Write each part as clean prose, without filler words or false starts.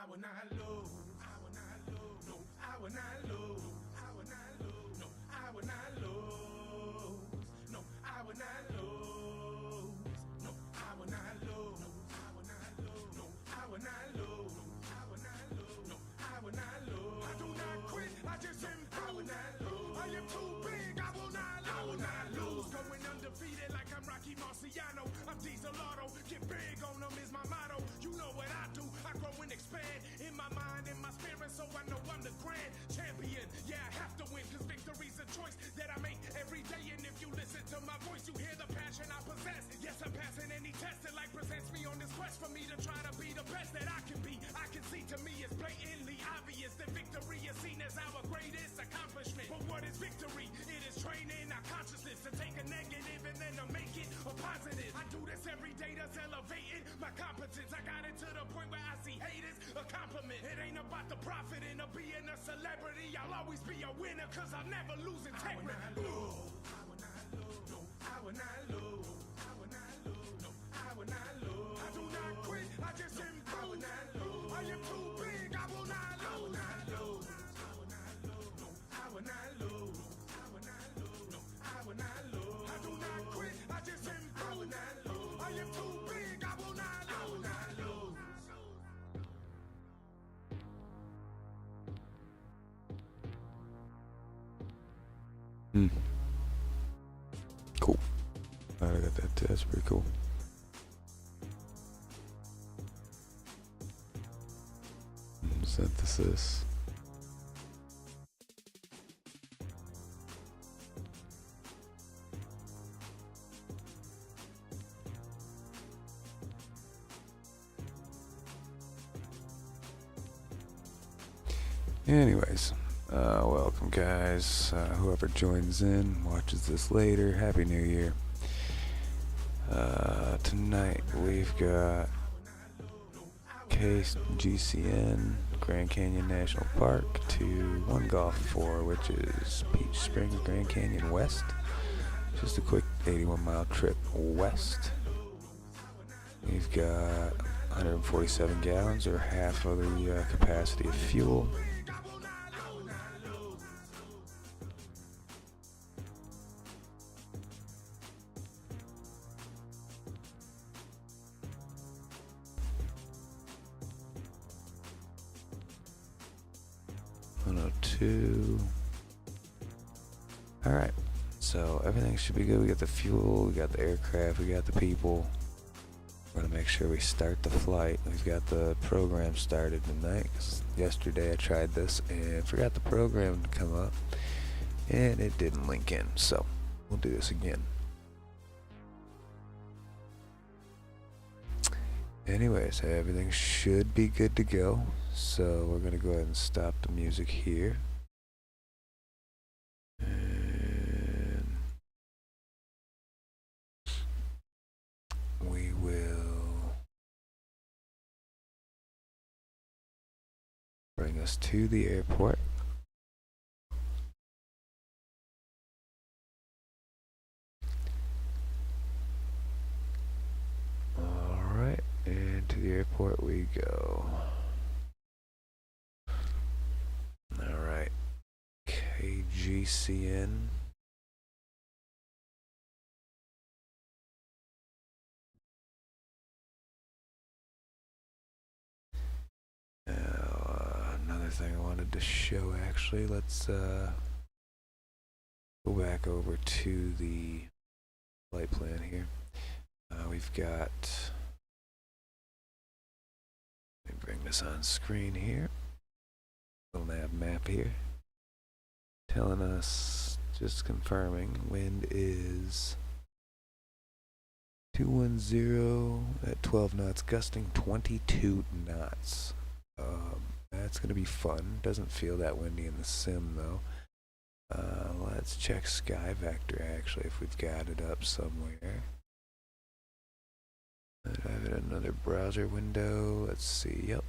I will not lose. I will not lose. No, I will not lose. I will not lose. No, I will not lose. No, I will not lose. No, I will not lose. No, I will not lose. No, I will not lose. I will not lose. No, I will not lose. I do not quit. I just improve. I will not lose. I am too big. I will not lose. I will not lose. Going undefeated like I'm Rocky Marciano. I'm Diesel Auto. Get big on them is my motto. You know what I do. I grow and expand in my mind, in my spirit, so I know I'm the grand champion. Yeah, I have to win, cause victory's a choice that I make every day. And if you listen to my voice, you hear the passion I possess. Yes, I'm passing any test that like presents me on this quest for me to try to be the best that I can be. I can see to me it's blatantly obvious that victory is seen as our greatest accomplishment. But what is victory? It is training our consciousness to take a negative and then to make it a positive. I do this every day, that's elevating my competence. I got it to the point where I see haters a compliment. It ain't about the profit and being a celebrity. I'll always be a winner cause I'll never lose integrity. I will not lose. No, I will not lose. I will not lose. No, I will not lose. I do not quit. I just improve. I will not lose. I am too big. I will not lose. I will not lose. I will not lose. No, I will not lose. I will not lose. No, I will not lose. I do not quit. I just improve. I will not lose. I am too big. I will not lose. I will not lose. Cool. I got that too. That's pretty cool. Synthesis. Anyways, welcome guys. Whoever joins in, watches this later, Happy New Year. Tonight we've got KGCN, Grand Canyon National Park, to One Golf 4, which is Peach Springs, Grand Canyon West. Just a quick 81-mile trip west. We've got 147 gallons, or half of the capacity of fuel. Alright, so everything should be good. We got the fuel, we got the aircraft, we got the people. We're gonna make sure we start the flight. We've got the program started tonight, 'cause yesterday I tried this and forgot the program to come up and it didn't link in, so we'll do this again. Anyways, everything should be good to go, so we're gonna go ahead and stop the music here. And we will bring us to the airport. Alright, and to the airport we go. Alright, KGCN. Another thing I wanted to show, actually, let's go back over to the flight plan here. We've got, let me bring this on screen here. Little nav map here, telling us, just confirming, wind is 210 at 12 knots, gusting 22 knots. That's gonna be fun. Doesn't feel that windy in the sim though. Let's check Sky Vector actually, if we've got it up somewhere. I have it in another browser window. Let's see. Yep.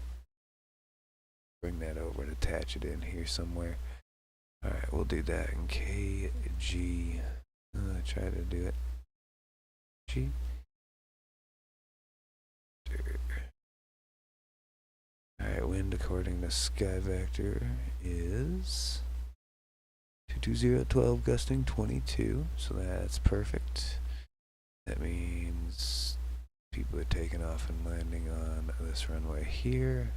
Bring that over and attach it in here somewhere. Alright, we'll do that in KG. Try to do it. G. Alright, wind according to Sky Vector is 220 gusting 22, so that's perfect. That means people are taking off and landing on this runway here,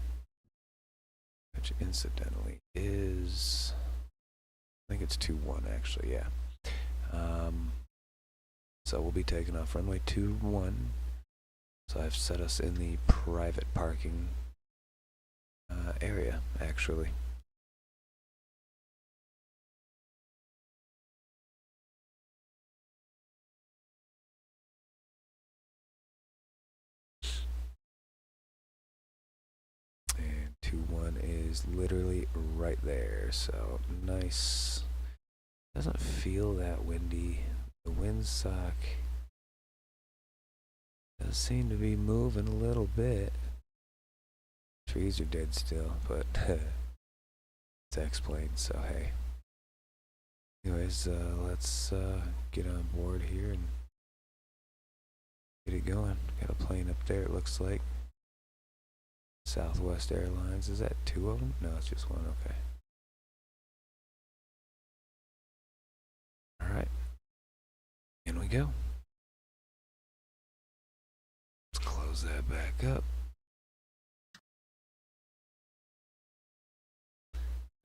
which incidentally is, I think it's 21 actually, yeah. So we'll be taking off runway 21. So I've set us in the private parking area, actually. And 21 is literally right there, so nice. Doesn't feel that windy. The windsock does seem to be moving a little bit. Trees are dead still, but it's X-Plane, so hey. Anyways, let's get on board here and get it going. Got a plane up there, it looks like. Southwest Airlines. Is that two of them? No, it's just one. Okay. Alright. In we go. Let's close that back up.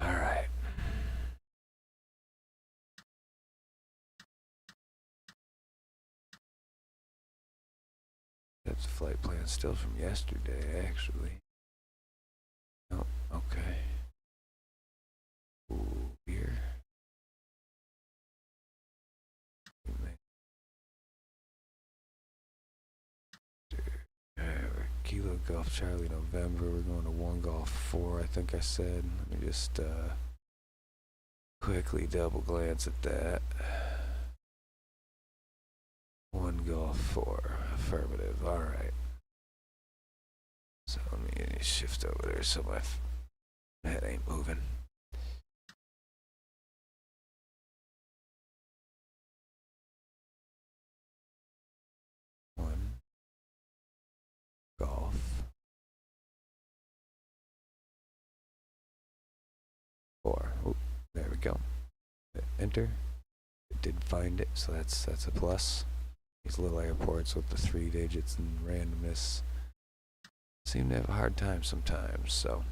Alright. That's a flight plan still from yesterday, actually. Oh, okay. Ooh, here. Kilo Golf Charlie November. We're going to 1 Golf 4, I think I said. Let me just quickly double glance at that. 1 Golf 4, affirmative. Alright. So let me shift over there so my head ain't moving. Golf. Four. Ooh, there we go. Enter. It did find it, so that's a plus. These little airports with the 3 digits and randomness seem to have a hard time sometimes, so.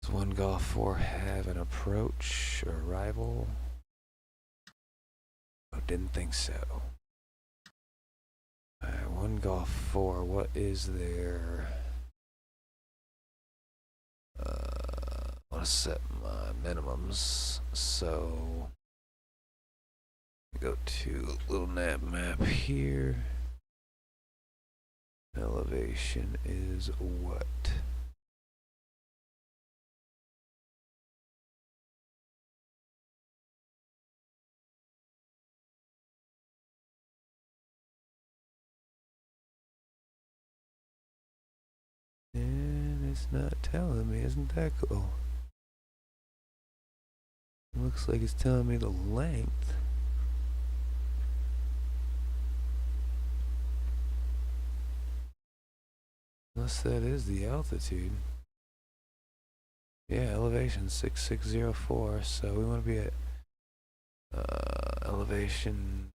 Does 1 Golf 4 have an approach or arrival? Oh, didn't think so. 1 Golf 4, what is their... I want to set my minimums, so... go to little nav map here. Elevation is what? And it's not telling me, isn't that cool? It looks like it's telling me the length. Unless that is the altitude. Yeah, elevation 6604, so we want to be at elevation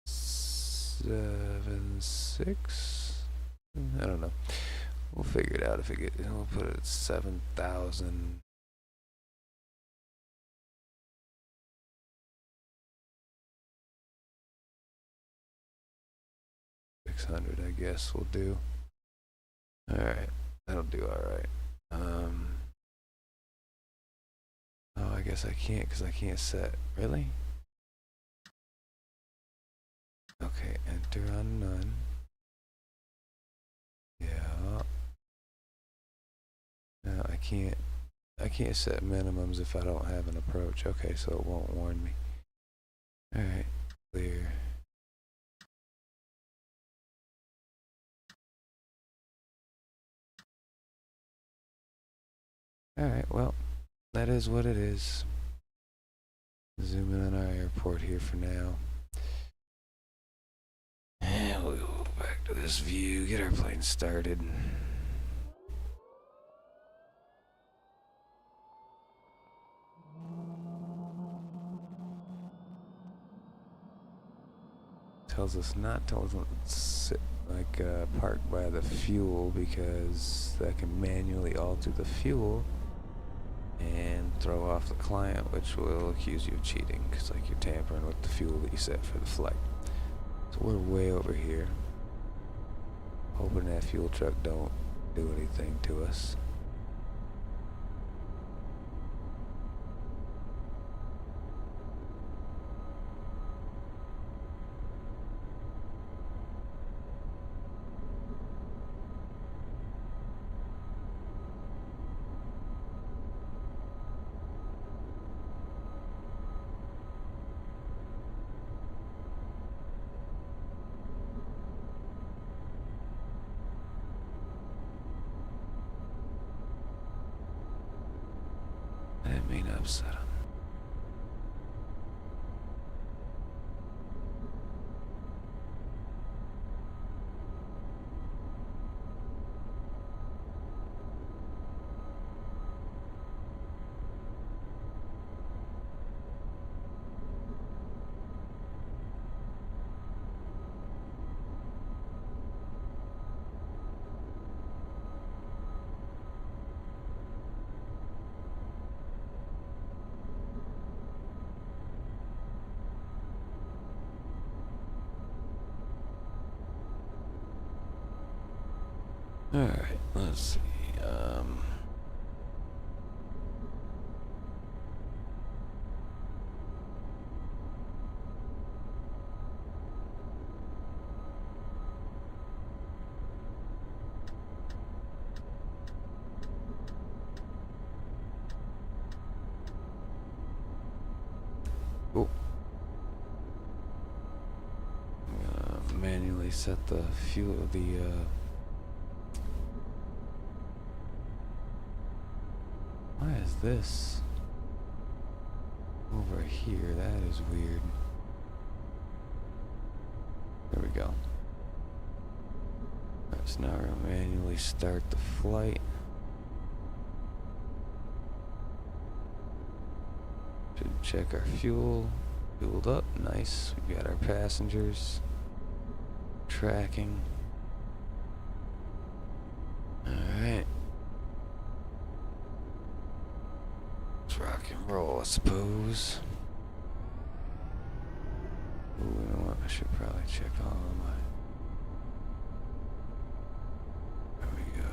76. I don't know. We'll figure it out if it gets. We'll put it at 7,000. I guess we'll do. Alright, that'll do alright. Oh, I guess I can't because I can't set. Really? Okay, enter on none. Yeah. No, I can't set minimums if I don't have an approach. Okay, so it won't warn me. Alright, clear. Alright, well, that is what it is. Zoom in on our airport here for now. And we'll go back to this view, get our plane started. Tells us not to sit park by the fuel because that can manually alter the fuel and throw off the client, which will accuse you of cheating because you're tampering with the fuel that you set for the flight. So we're way over here, hoping that fuel truck don't do anything to us. That may not upset him. Alright, let's see. Oh. I'm gonna manually set the fuel, why is this over here? That is weird. There we go. Alright, so now we're gonna manually start the flight. Should check our fuel. Fueled up, nice. We got our passengers. Tracking. Alright. Rock and roll, I suppose. Ooh, you know what? I should probably check all of my. There we go.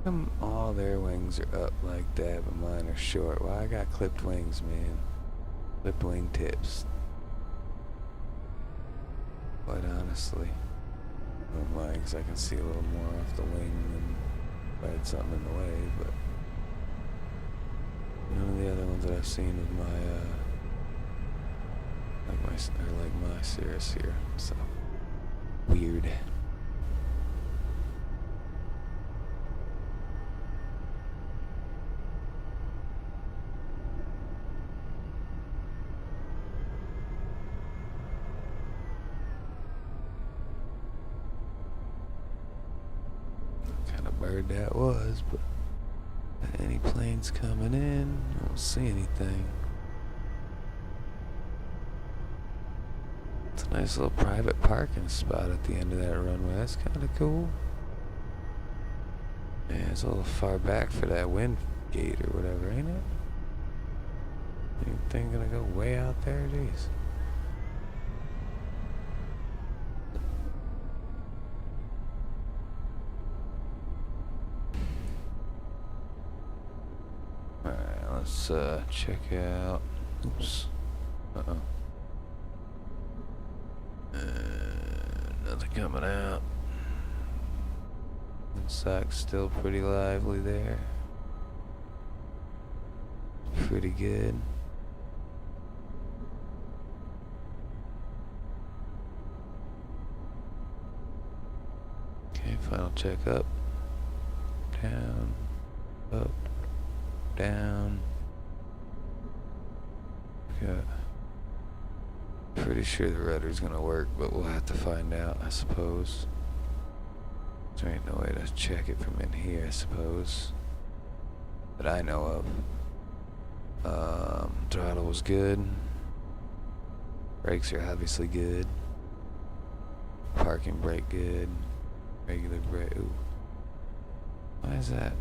Come, all their wings are up like that, but mine are short. Well, I got clipped wings, man. Clipped wing tips. Quite honestly, I don't mind because I can see a little more off the wing than if I had something in the way, but none of the other ones that I've seen with my, like my Cirrus here, so weird. Bird that was, but any planes coming in, I don't see anything. It's a nice little private parking spot at the end of that runway. That's kind of cool. Yeah, it's a little far back for that wind gate or whatever, ain't it? Anything gonna go way out there? Jeez. Let's check out. Oops. Uh-oh. Nothing coming out. Insect's still pretty lively there. Pretty good. Final check up, down, up, down. Got. Pretty sure the rudder's gonna work, but we'll have to find out, I suppose. There ain't no way to check it from in here, I suppose, that I know of. Throttle was good. Brakes are obviously good. Parking brake good. Regular brake. Ooh. Why is that?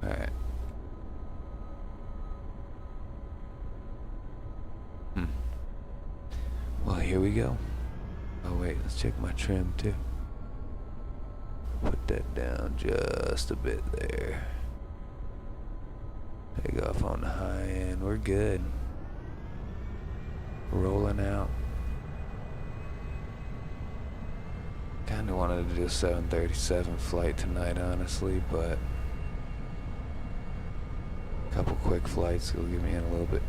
Alright. Well, here we go. Oh wait, let's check my trim too. Put that down just a bit there. Take off on the high end. We're good. Rolling out. Kinda wanted to do a 737 flight tonight, honestly, but a couple quick flights will give me in a little bit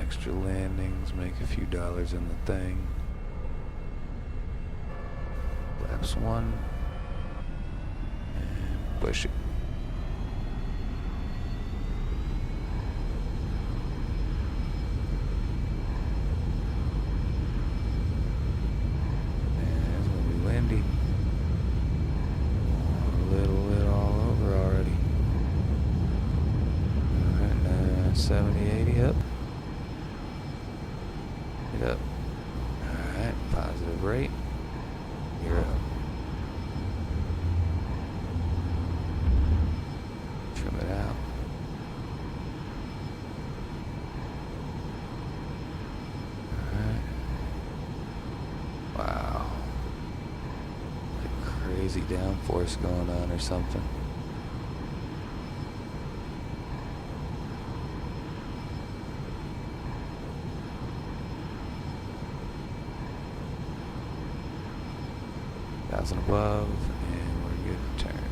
extra landings, make a few dollars in the thing. Flaps 1 and push it. And it's gonna be windy. A little all over already. Alright, 70, 80 up. Up. Alright, positive rate. You're up. Trim it out. Alright. Wow. Like crazy downforce going on or something. Above, and we're good to turn.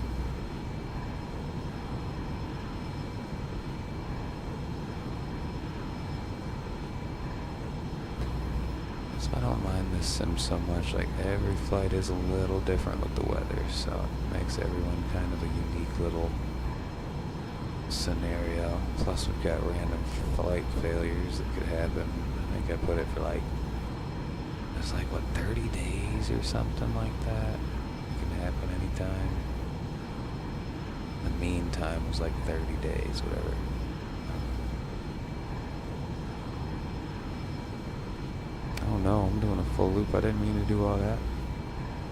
So I don't mind this sim so much. Like every flight is a little different with the weather, so it makes everyone kind of a unique little scenario. Plus we've got random flight failures that could happen. I think I put it for like, it's like what, 30 days or something like that. It can happen anytime. The mean time was like 30 days, whatever. Oh no, I'm doing a full loop. I didn't mean to do all that.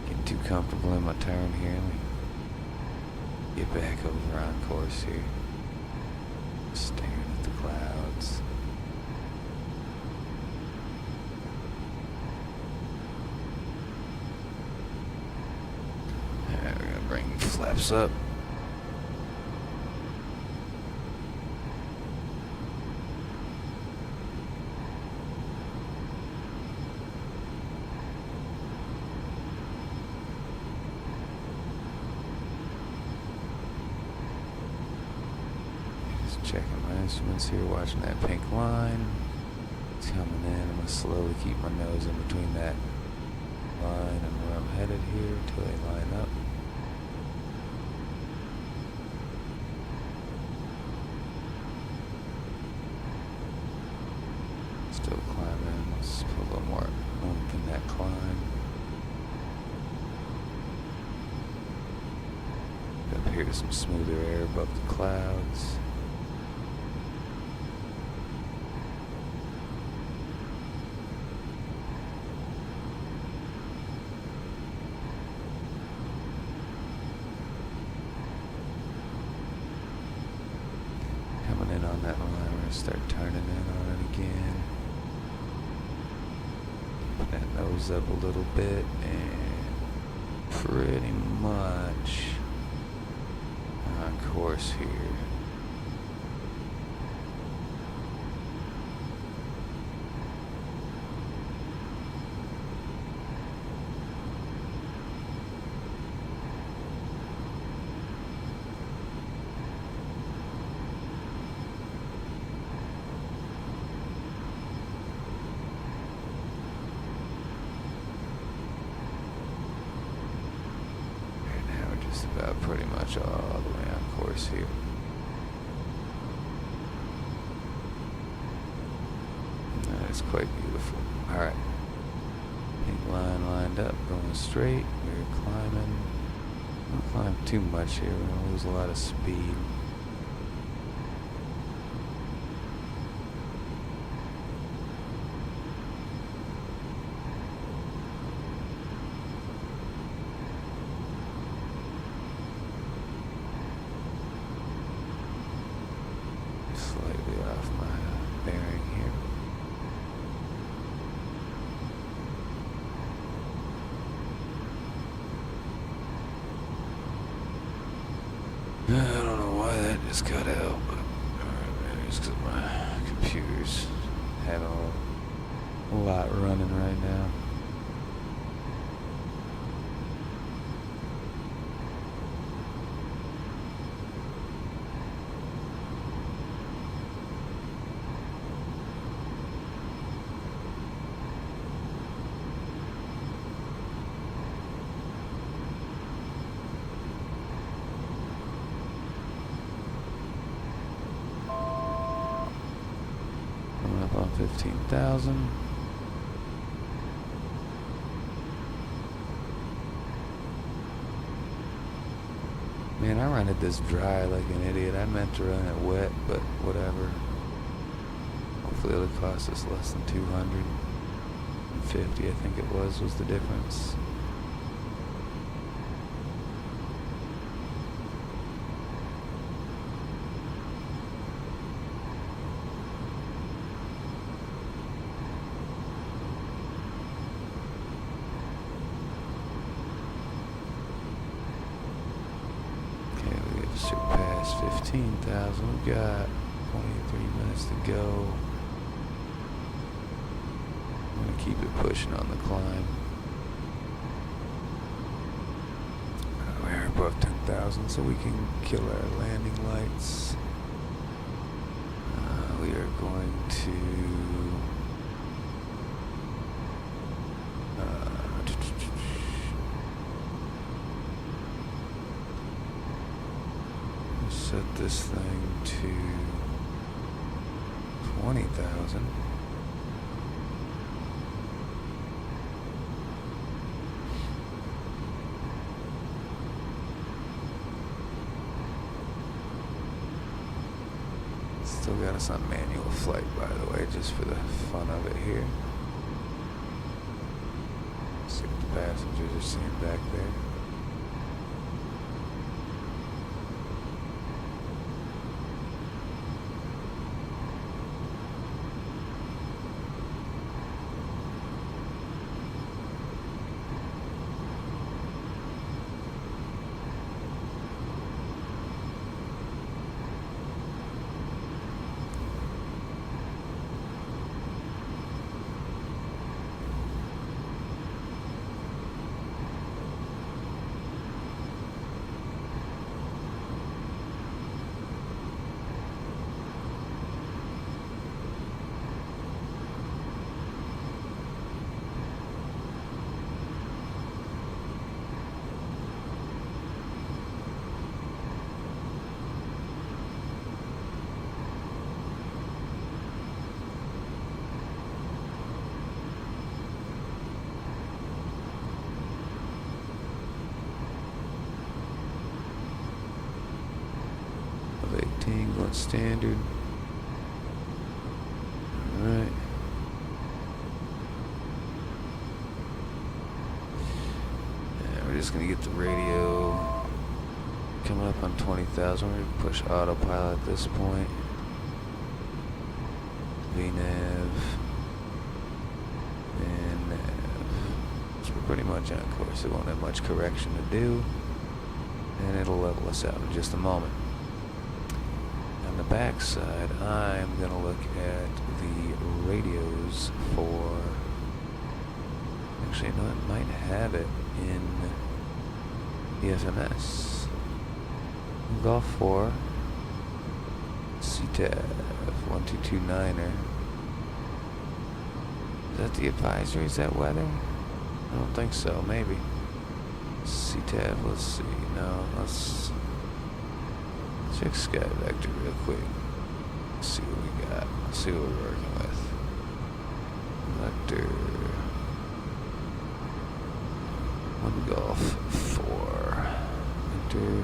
Getting too comfortable in my turn here. Let me get back over on course here. Staring at the clouds. Alright, we're gonna bring the flaps up. Checking my instruments here, watching that pink line. It's coming in. I'm going to slowly keep my nose in between that line and where I'm headed here until they line up. Still climbing. Let's put a little more oomph in that climb. Up here to some smoother air above the clouds. Coming in on that line, we're going to start turning in on it again. Put that nose up a little bit and pretty much on course here. much all the way on course here. That is quite beautiful. Alright. Pink line lined up, going straight. We're climbing. Don't climb too much here, we're going to lose a lot of speed. Slightly off my bearing here. I don't know why that just got out, but maybe it's because my computer's having a lot running right now. Coming up on 15,000. Man, I rented this dry like an idiot. I meant to run it wet, but whatever. Hopefully it'll cost us less than 250, I think it was the difference. Surpassed 15,000. We've got 23 minutes to go. I'm gonna keep it pushing on the climb. We are above 10,000, so we can kill our landing lights. We are going to set this thing to 20,000. Still got us on manual flight, by the way, just for the fun of it here. See what the passengers are seeing back there. Going standard. Alright. And we're just gonna get the radio coming up on 20,000. We're gonna push autopilot at this point. VNAV. And nav. So we're pretty much on course. It won't have much correction to do. And it'll level us out in just a moment. On the back side, I'm going to look at the radios for... Actually, no, it might have it in the FMS. Golf 4, CTAF 1229er. Is that the advisory? Is that weather? I don't think so, maybe. CTAF, let's see. No, let's Check Sky Vector real quick. See what we got. See what we're working with. Vector. 1 Golf 4. Enter.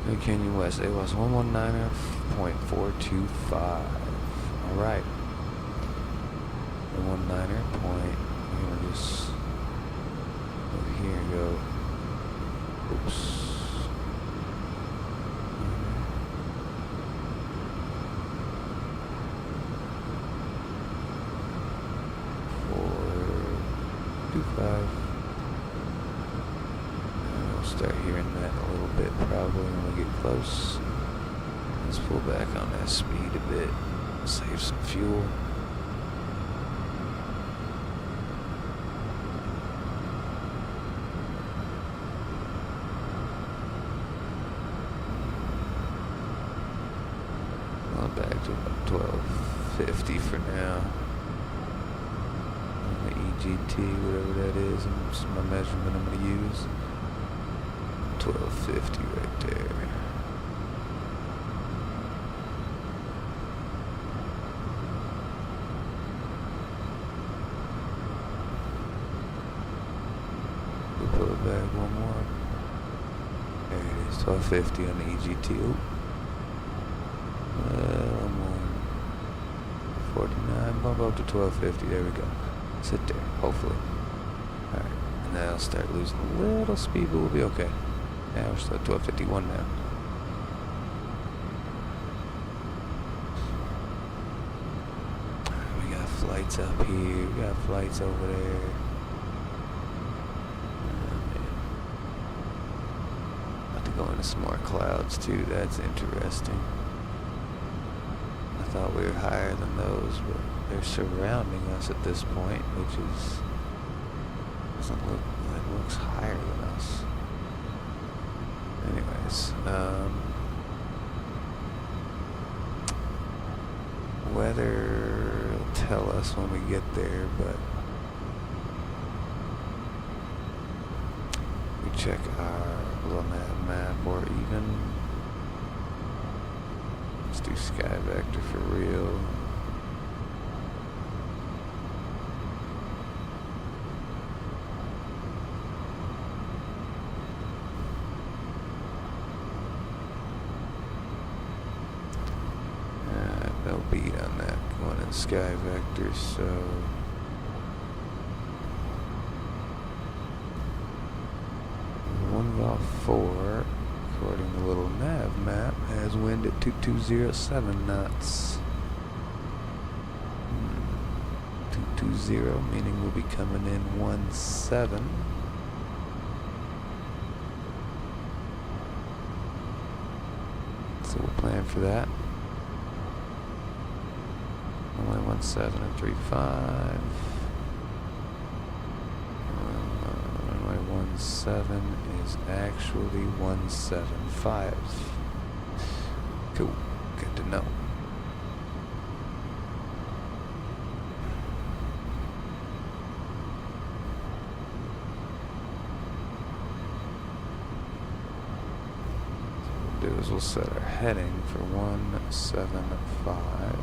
Grand Canyon West. AWAS 119.425. Alright. 119er point. I'm gonna just over here and go. Oops. 425. We'll start hearing that a little bit probably when we get close. Let's pull back on that speed a bit. Save some fuel. Back to about 1250 for now. The EGT, whatever that is, it's my measurement I'm going to use. 1250 right there. We'll pull it back one more. There it is, 1250 on the EGT. Ooh. I'm on 49, bump up to 1250, there we go. Sit there, hopefully. Alright, and then I'll start losing a little speed, but we'll be okay. Yeah, we're still at 1251 now. We got flights up here, we got flights over there. About to go into some more clouds too, that's interesting. I thought we were higher than those, but they're surrounding us at this point, which is doesn't look, it looks higher than us. Anyways, weather will tell us when we get there, but we check our little map or even. Let's do Sky Vector for real. No beat on that going in Sky Vector, so 1 Golf 4. According to the little nav map, has wind at 2207 knots. 220, meaning we'll be coming in 17. So we'll plan for that. Only 17 and 35. Runway 17 is actually 175. Cool, good to know. So what we'll do is we'll set our heading for 175.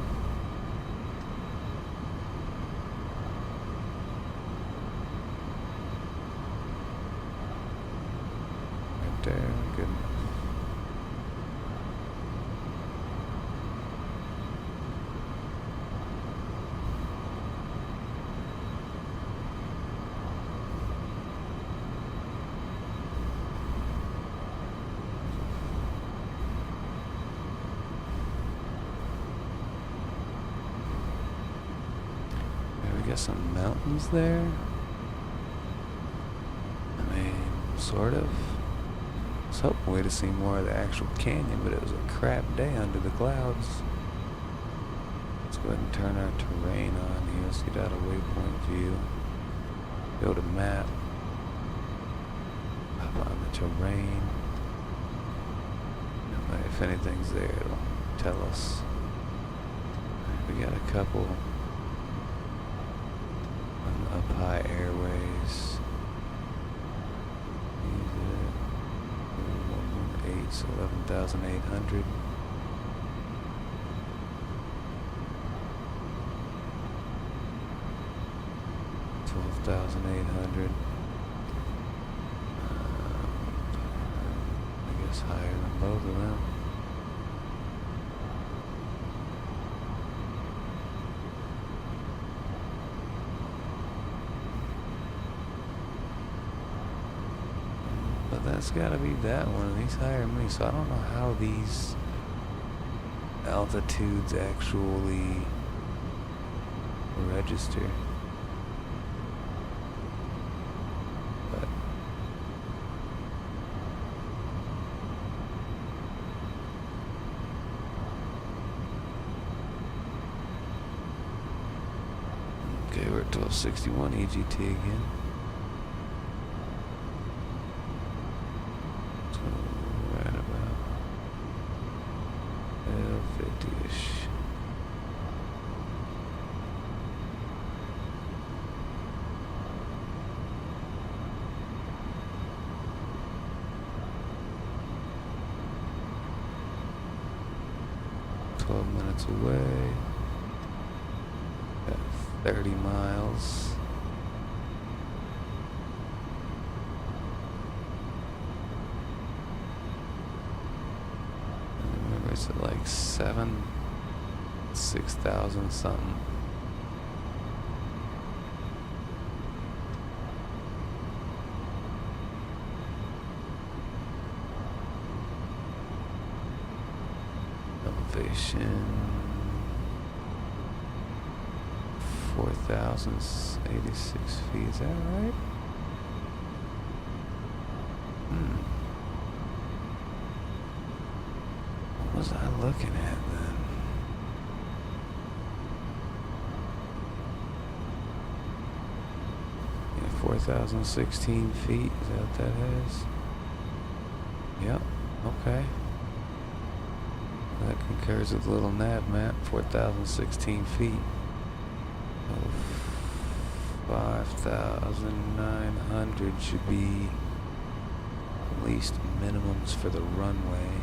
There, good enough. Yeah, we got some mountains there. I mean, sort of. I was hoping we'd have seen more of the actual canyon, but it was a crap day under the clouds. Let's go ahead and turn our terrain on here. Let's get out of waypoint view. Go to map. Hop on the terrain. If anything's there, it'll tell us. We got a couple up high airways. 8 feet, so 11,800. $12,800. I guess higher than both of them. But that's gotta be that one. These higher than me, so I don't know how these altitudes actually register. But okay, we're at 1261 EGT again. So right about 1250-ish. Minutes away. Got 30 miles. I remember it's at like 6,000 something. Elevation 4,086 feet, is that right? What was I looking at then? Yeah, 4,016 feet, is that what that is? Yep, okay. That concurs with the little nav map, 4,016 feet. 5,900 should be at least minimums for the runway.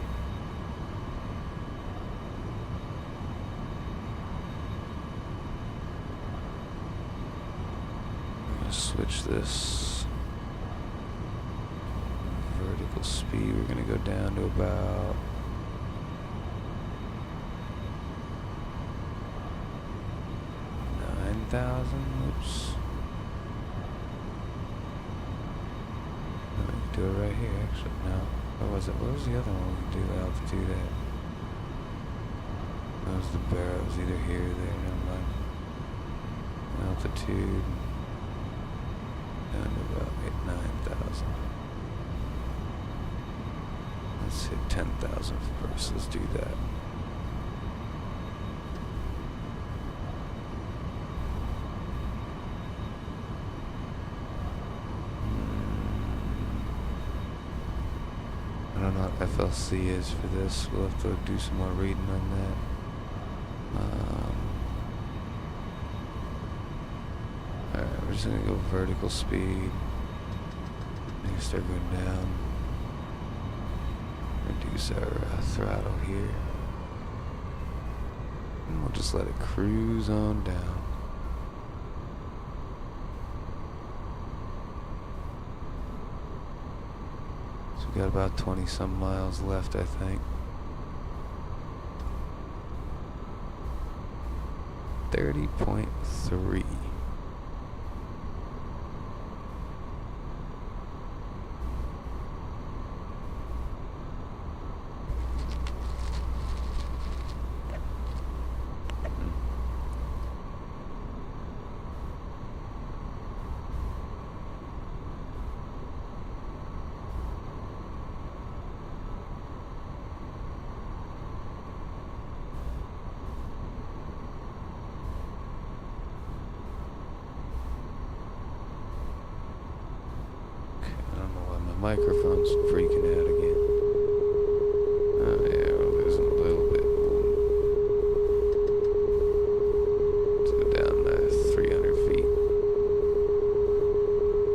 I'm gonna switch this vertical speed. We're gonna go down to about 9,000. Oops. We can do it right here, actually. No. What was it? What was the other one we could do altitude at? That was the barrel. It was either here or there. Never mind. Altitude down to about 9,000. Let's hit 10,000 first. Let's do that. I don't know what FLC is for this. We'll have to do some more reading on that. Alright, we're just gonna go vertical speed. Maybe start going down. Reduce our throttle here. And we'll just let it cruise on down. We got about 20 some miles left, I think. 30.3. Microphone's freaking out again. Oh yeah, we're losing a little bit. Let's go down to 300 feet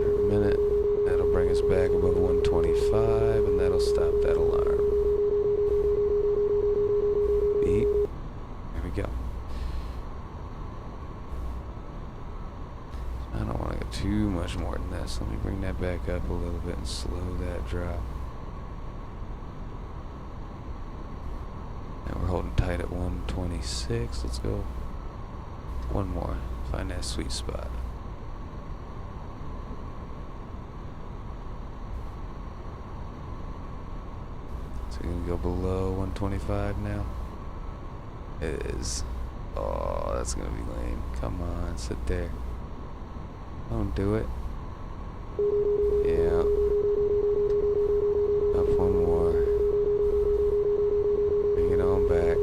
per minute. That'll bring us back above 125, and that'll stop that alarm. So let me bring that back up a little bit and slow that drop. Now we're holding tight at 126. Let's go one more. Find that sweet spot. So we're gonna go below 125 now. It is. Oh, that's gonna be lame. Come on, sit there. Don't do it. Yeah. Up one more. Bring it on back.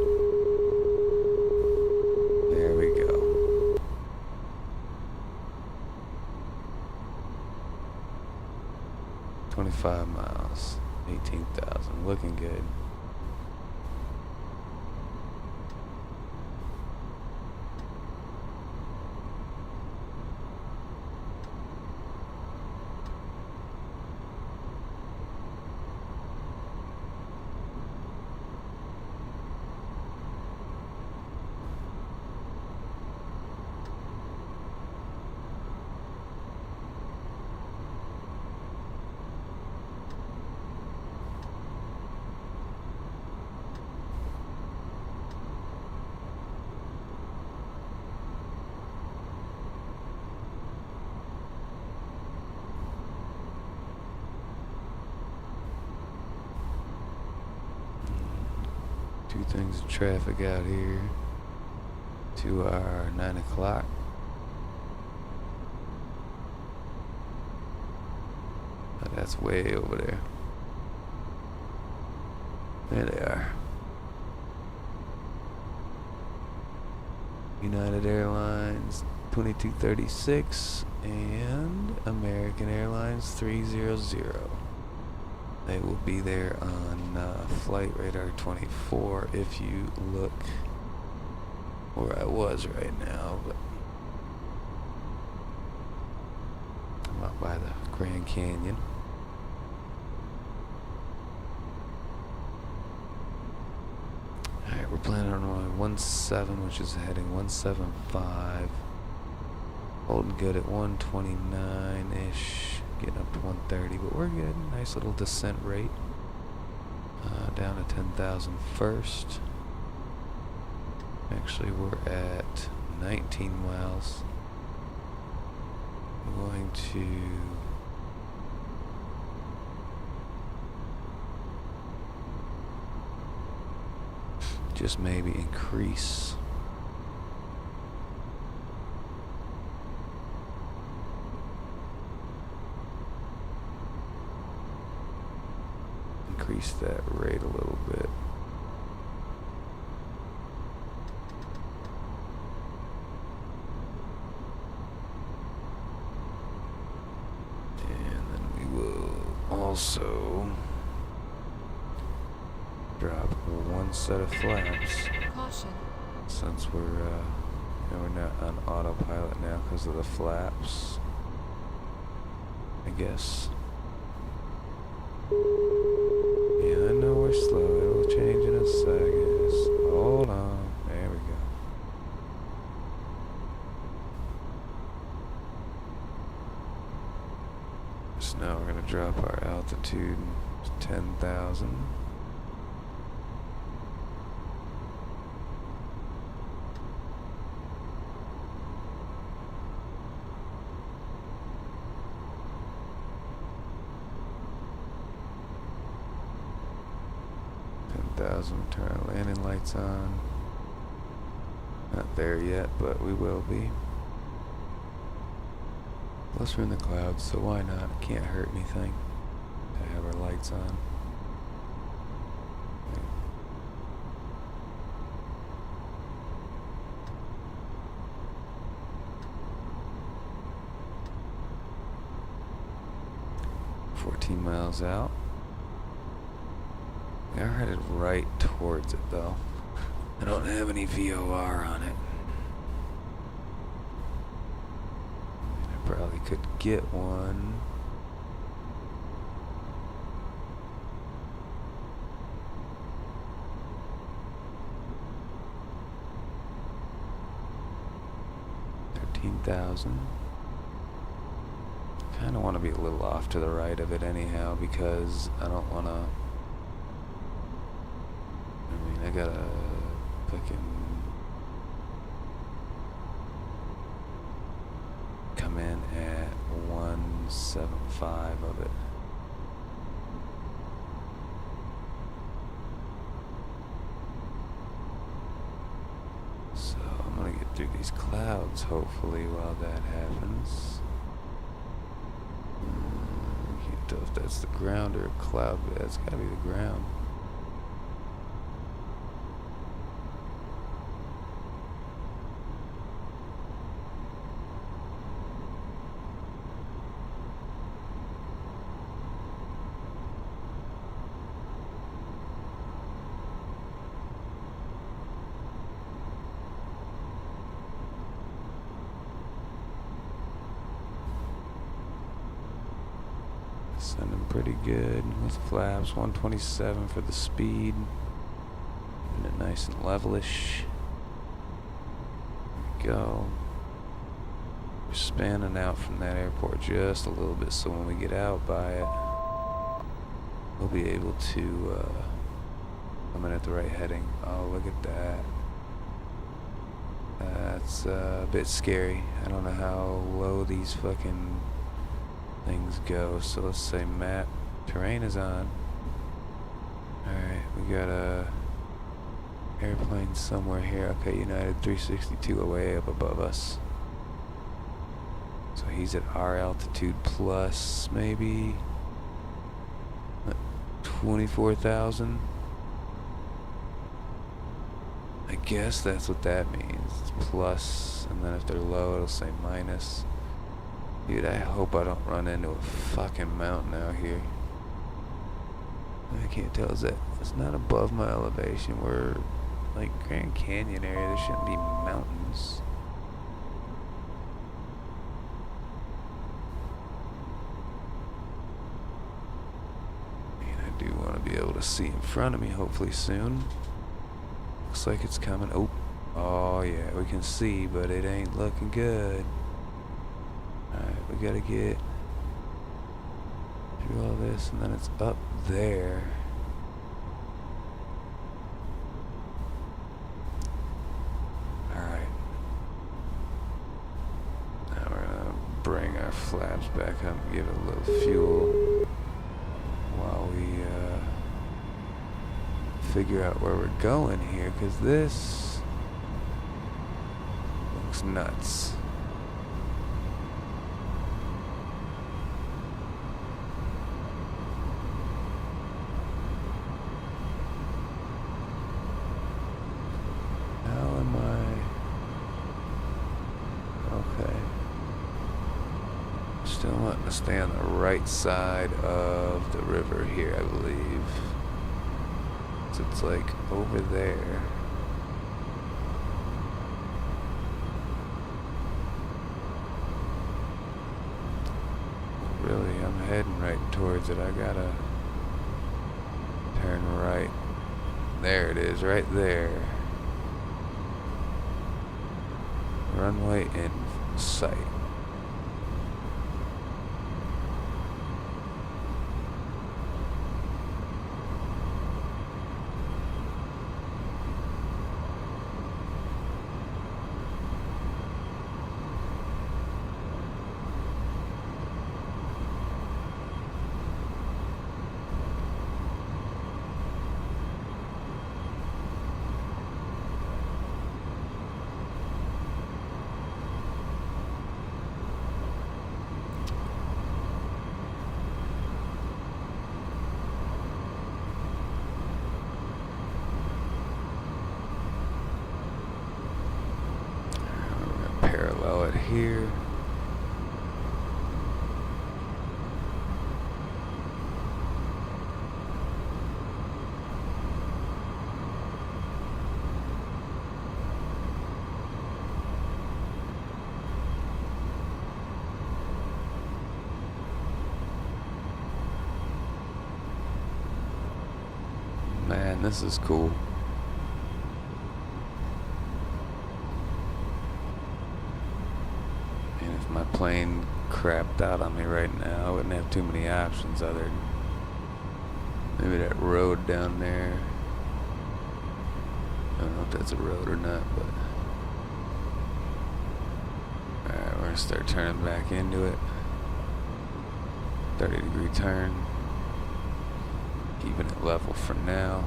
There we go. $25 miles. 18,000. Looking good. Two things of traffic out here to our 9 o'clock. But that's way over there. There they are. United Airlines 2236 and American Airlines 300. They will be there on Flight Radar 24 if you look where I was right now. But I'm out by the Grand Canyon. Alright, we're planning on 17, which is heading 175. Holding good at 129-ish. Getting up to 130, but we're good. Nice little descent rate. Down to 10,000 first. Actually, we're at 19 miles. I'm going to just maybe increase that rate a little bit. And then we will also drop one set of flaps. Caution. Since we're not on autopilot now because of the flaps, I guess. Yeah, I know we're slow. It'll change in a second. Just hold on. There we go. So now we're going to drop our altitude to 10,000. Turn our landing lights on. Not there yet, but we will be. Plus we're in the clouds, so why not? It can't hurt anything to have our lights on. Okay. 14 miles out. We are headed right towards it, though. I don't have any VOR on it. I probably could get one. $13,000. kind of want to be a little off to the right of it anyhow, because I don't want to. I mean, I gotta fucking come in at 175 of it. So I'm gonna get through these clouds hopefully while that happens. Can't tell if that's the ground or a cloud, but that's gotta be the ground. Sending pretty good with flaps. 127 for the speed. Keeping it nice and levelish. There we go. We're spanning out from that airport just a little bit, so when we get out by it, we'll be able to come in at the right heading. Oh, look at that. That's a bit scary. I don't know how low these fucking things go. So let's say map terrain is on. Alright, we got a airplane somewhere here. Okay, United 362 way up above us. So he's at our altitude plus maybe 24,000. I guess that's what that means. It's plus, and then if they're low it'll say minus. Dude, I hope I don't run into a fucking mountain out here. I can't tell. Is that? It's not above my elevation. We're like Grand Canyon area. There shouldn't be mountains. I mean, I do want to be able to see in front of me hopefully soon. Looks like it's coming. Oh yeah, we can see, but it ain't looking good. Alright, we gotta get through all this, and then it's up there. Alright. Now we're gonna bring our flaps back up and give it a little fuel while we figure out where we're going here, because this looks nuts. Still wanting to stay on the right side of the river here, I believe. So it's like over there. Really, I'm heading right towards it. I gotta turn right. There it is, right there. Runway in sight. Parallel it here. Man, this is cool. My plane crapped out on me right now. I wouldn't have too many options other than maybe that road down there. I don't know if that's a road or not, but alright, we're gonna start turning back into it. 30-degree turn. Keeping it level for now.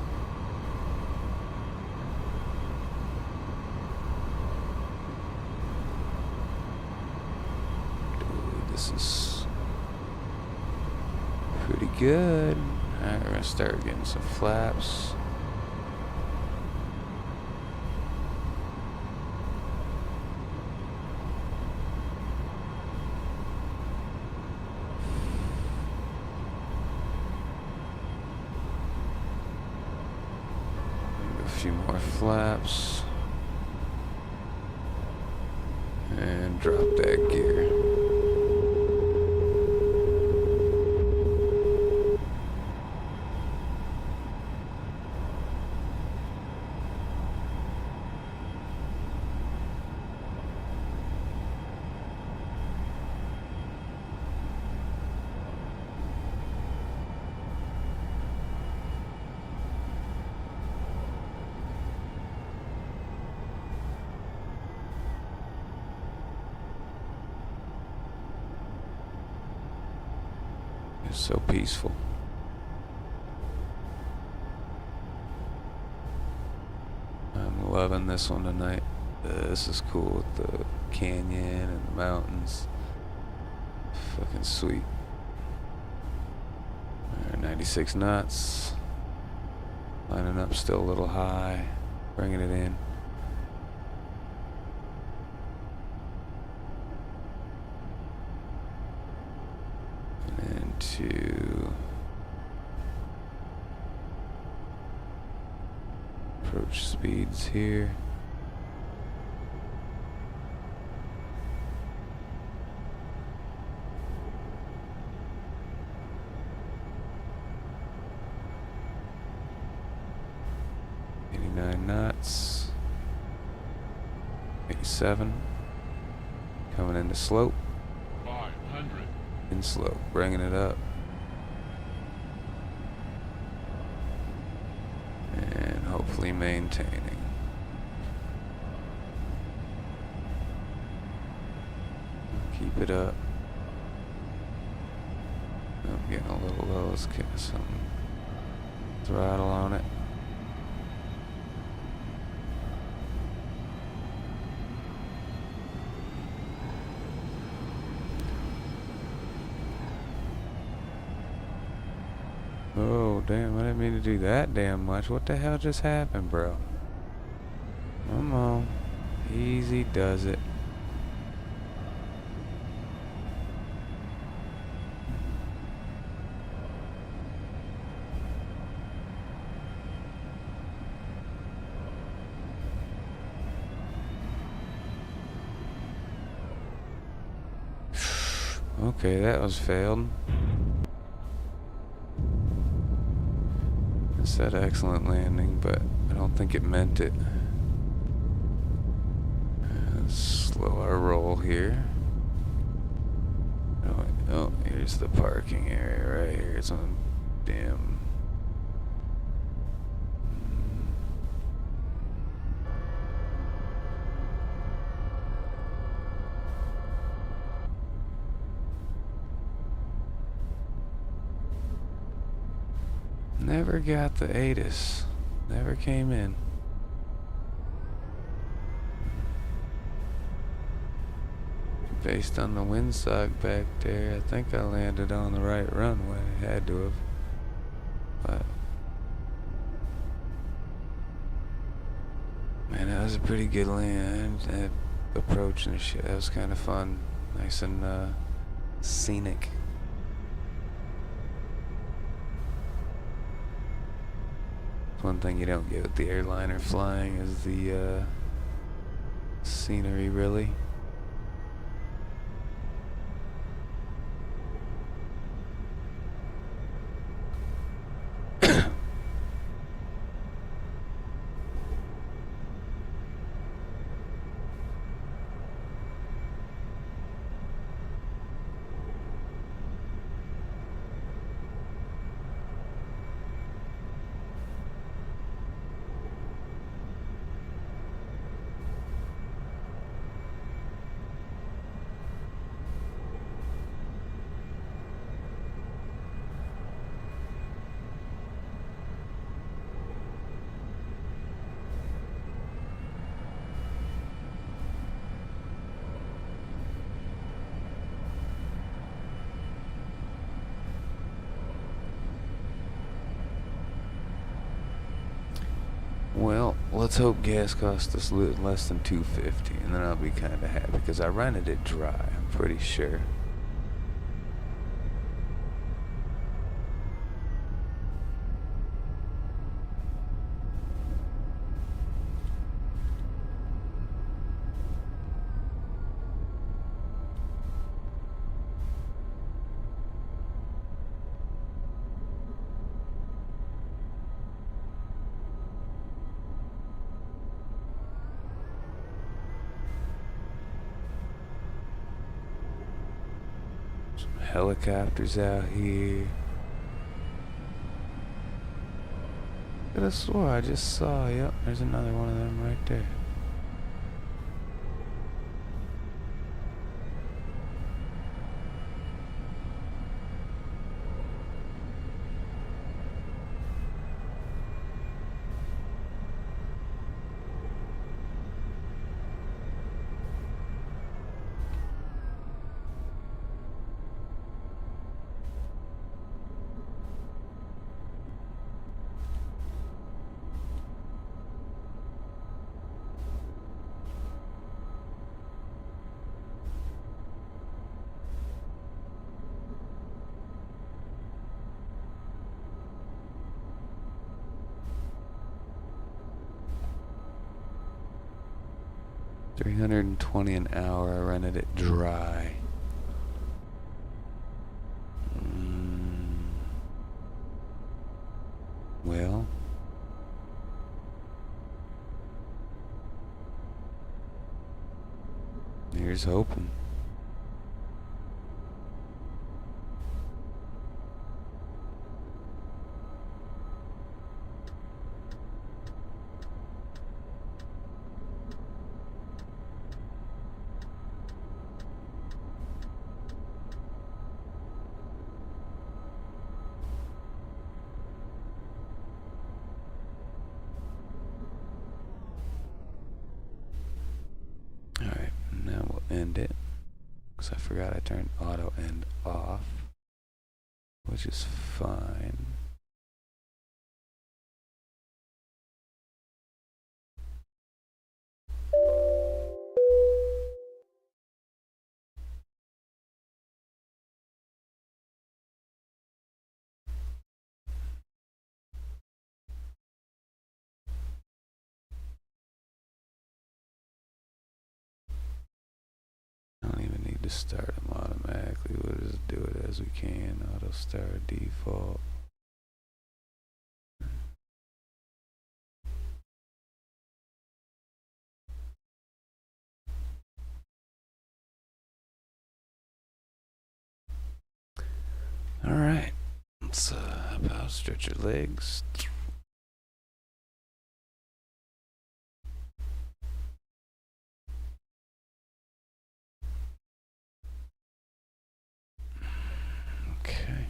Dude, this is pretty good. Alright, we're gonna start getting some flaps. A few more flaps. And drop that gear. It's so peaceful. I'm loving this one tonight. This is cool with the canyon and the mountains. Fucking sweet. Alright, 96 knots. Lining up still a little high. Bringing it in. To approach speeds here. Knots. 87. Coming into slope. 500. In slope, bringing it up. And hopefully maintaining. Keep it up. I'm getting a little low. Let's get some throttle on it. Oh, damn, I didn't mean to do that damn much. What the hell just happened, bro? Come on. Easy does it. Okay, that was failed. It said excellent landing, but I don't think it meant it. Let's slow our roll here. Oh, here's the parking area right here. It's on damn. Never got the ATIS. Never came in. Based on the windsock back there, I think I landed on the right runway. Had to have. But man, that was a pretty good land. That approach and shit. That was kind of fun. Nice and scenic. One thing you don't get with the airliner flying is the scenery, really. Well, let's hope gas costs us less than $2.50, and then I'll be kind of happy because I rented it dry. I'm pretty sure. Helicopters out here. I could have swore I just saw, yep, there's another one of them right there. $320 an hour. I rented it dry. Well, here's hoping. Alright, now we'll end it. Because I forgot I turned auto end off. Which is fine. I don't even need to start them automatically. We'll just do it as we can. Auto start default. Alright. Let's about stretch your legs. Okay.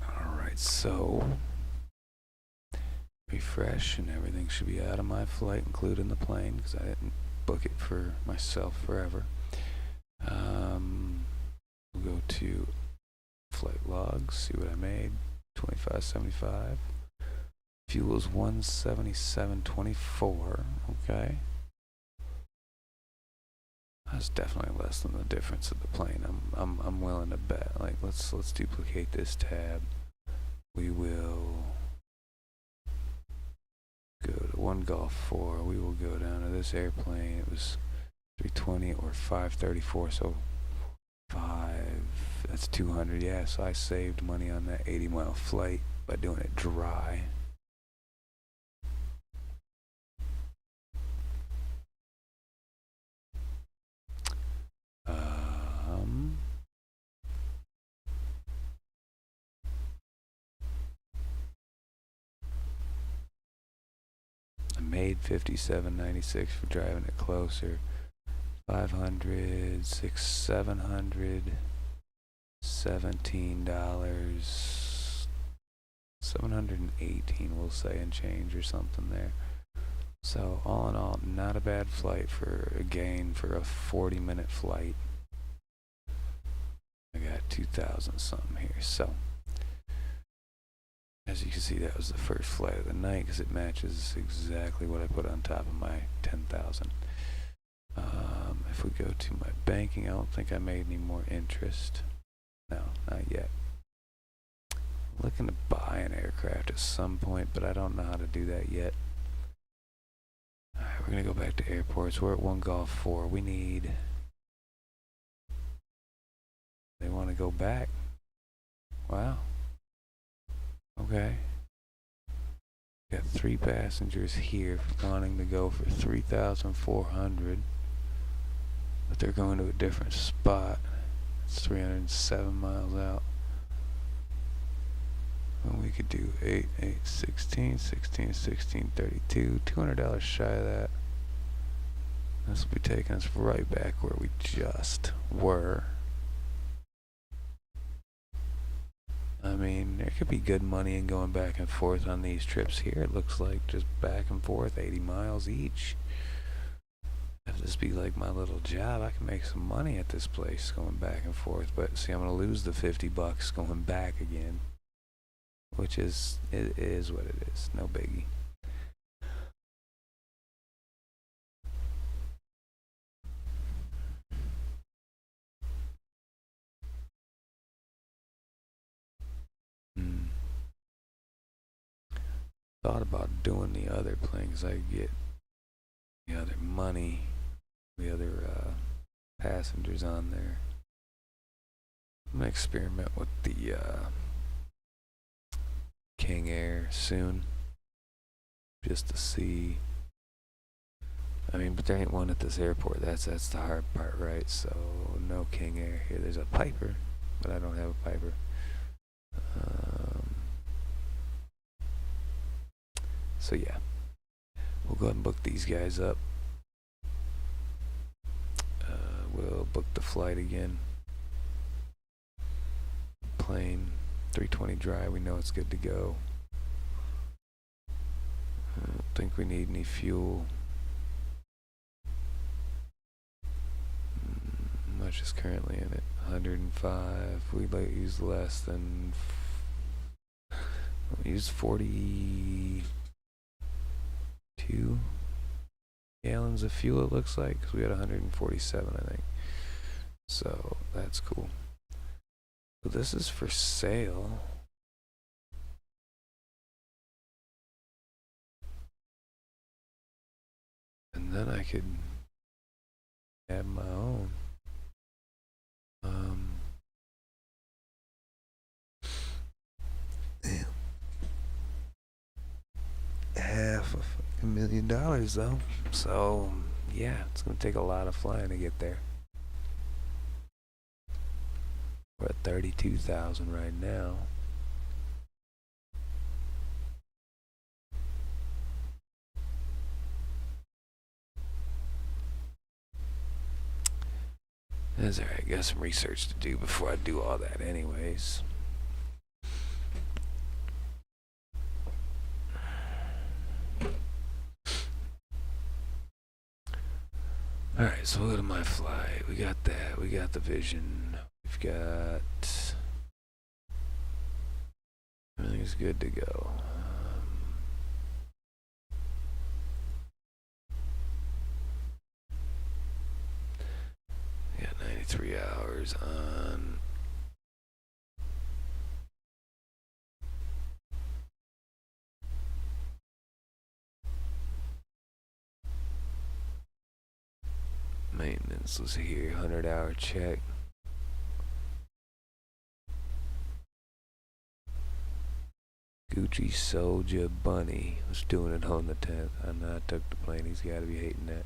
Alright, so refresh and everything should be out of my flight, including the plane, because I didn't book it for myself forever. We'll go to flight logs, see what I made. 25.75. Fuel is 177.24. Okay. That's definitely less than the difference of the plane. I'm willing to bet. Like let's duplicate this tab. We will go to 1 Golf 4. We will go down to this airplane. It was 320 or 534, so 5, that's 200. Yeah, so I saved money on that 80-mile flight by doing it dry. I made $57.96 for driving it closer. 500, 700, $17, 718 we'll say, and change or something there. So all in all, not a bad flight for a 40-minute flight. I got 2,000 something here. So as you can see, that was the first flight of the night because it matches exactly what I put on top of my 10,000. If we go to my banking, I don't think I made any more interest. No, not yet. I'm looking to buy an aircraft at some point, but I don't know how to do that yet. Alright, we're gonna go back to airports. We're at 1 Golf 4. We need... They want to go back. Wow. Okay. Got 3 passengers here wanting to go for 3,400. But they're going to a different spot. It's 307 miles out. And we could do 8, 8, 16, 16, 16, 32. $200 shy of that. This will be taking us right back where we just were. I mean, there could be good money in going back and forth on these trips here. It looks like just back and forth, 80 miles each. If this be like my little job, I can make some money at this place going back and forth. But see, I'm gonna lose the 50 bucks going back again, which is, it is what it is. No biggie. Thought about doing the other plane because I could get the other money, the other passengers on there. I'm gonna experiment with the King Air soon, just to see. I mean, but there ain't one at this airport. That's the hard part, right? So no King Air here. There's a Piper, but I don't have a Piper. So yeah, we'll go ahead and book these guys up. We'll book the flight again. Plane 320 dry. We know it's good to go. I don't think we need any fuel. How much is currently in it? 105. We use less than. We use 42 gallons of fuel, it looks like, because we had 147, I think. So that's cool. So this is for sale. And then I could have my own. Damn. $500,000 though. So yeah, it's gonna take a lot of flying to get there. We're at 32,000 right now. That's alright, got some research to do before I do all that anyways. Alright, so look at my flight. We got that. We got the Vision. We've got... everything's good to go. We got 93 hours on... maintenance was here, 100-hour check. Gucci Soldier Bunny was doing it on the 10th. I know I took the plane. He's got to be hating that.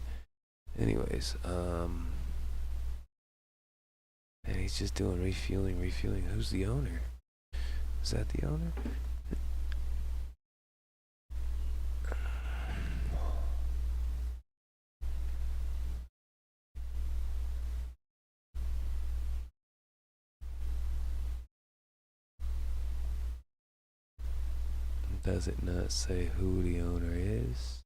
Anyways, and he's just doing refueling. Who's the owner? Is that the owner? Does it not say who the owner is?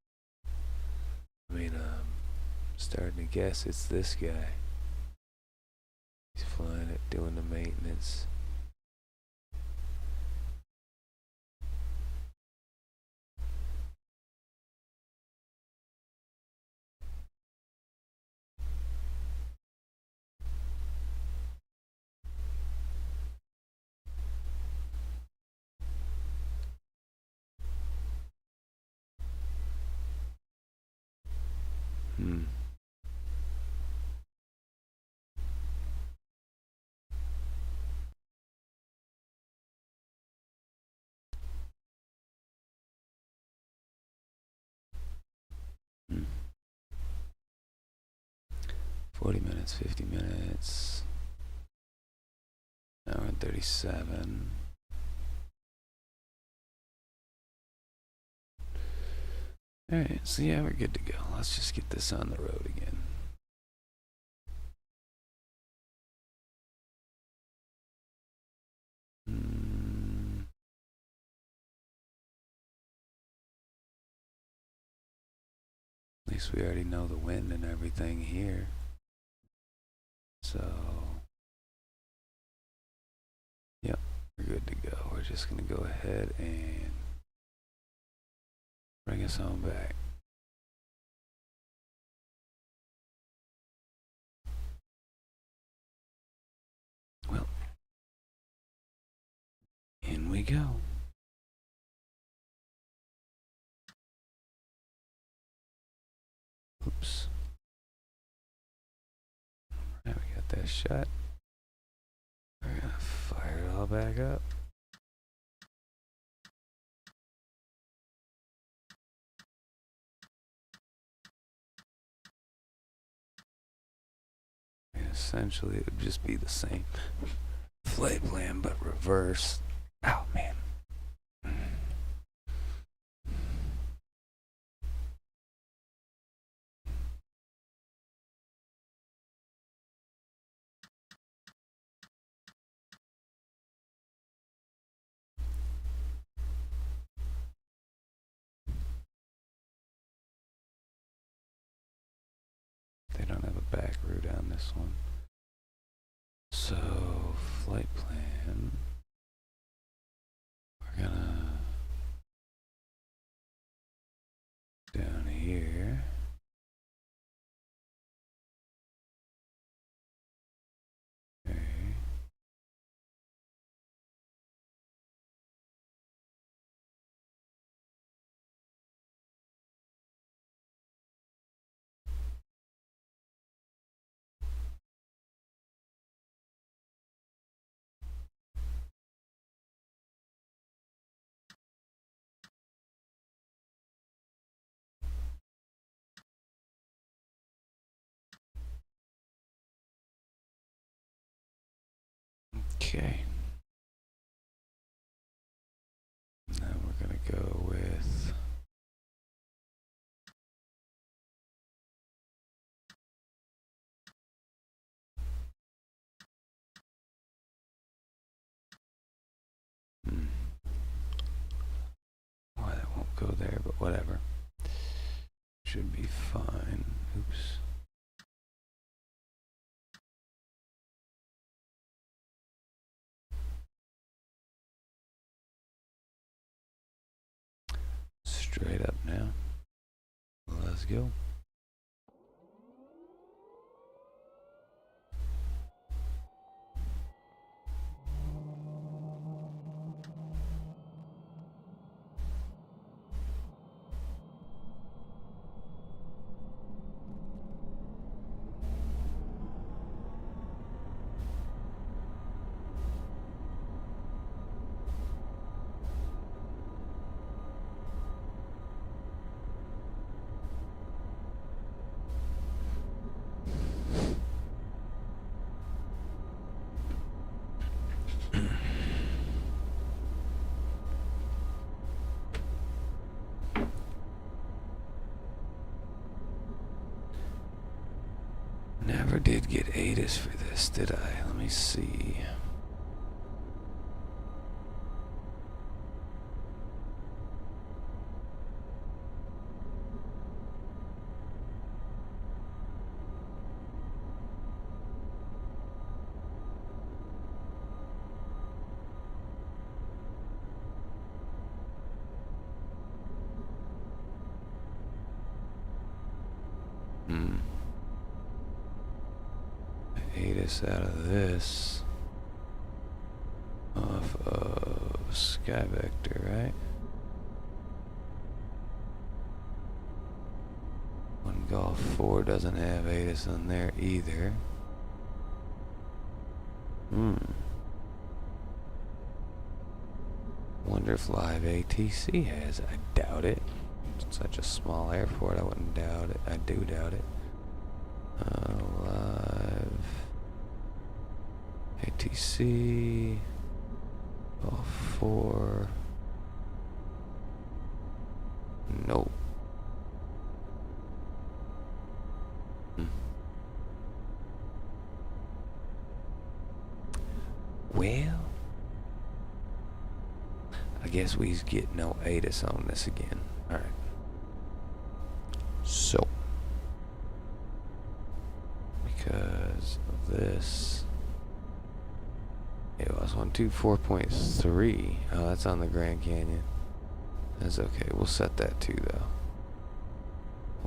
starting to guess it's this guy. He's flying it, doing the maintenance. Hmm. Hmm. 40 minutes, 50 minutes, hour and 37. Alright, so yeah, we're good to go. Let's just get this on the road again. At least we already know the wind and everything here. So, yep, we're good to go. We're just going to go ahead and bring us on back. Well, in we go. Oops. Alright, we got that shot. We're going to fire it all back up. And essentially, it would just be the same flight plan, but reverse. Oh, man. They don't have a back route on this one. So, flight plan. We're gonna down here. Okay. Okay. Now we're gonna go with why that won't go there, but whatever. Should be fine. Oops. Straight up now. Let's go. Never did get ATIS for this, did I? Let me see. ATIS out of this. Off of Sky Vector, right? One Golf 4 doesn't have ATIS on there either. Wonder if Live ATC has. I doubt it. It's such a small airport, I wouldn't doubt it. I do doubt it. Live ATC. All 4. Nope. Well, I guess we's get no ATIS on this again. Alright. So, because of this, it was 124.3. Oh, that's on the Grand Canyon. That's okay. We'll set that too, though.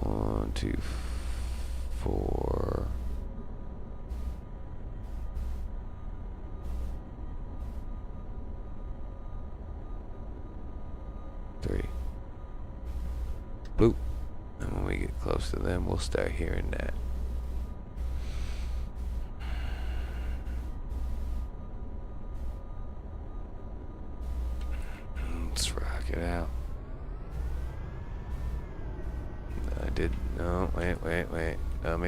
124. 3. Boop. And when we get close to them, we'll start hearing that. Let's rock it out. I did. No, wait.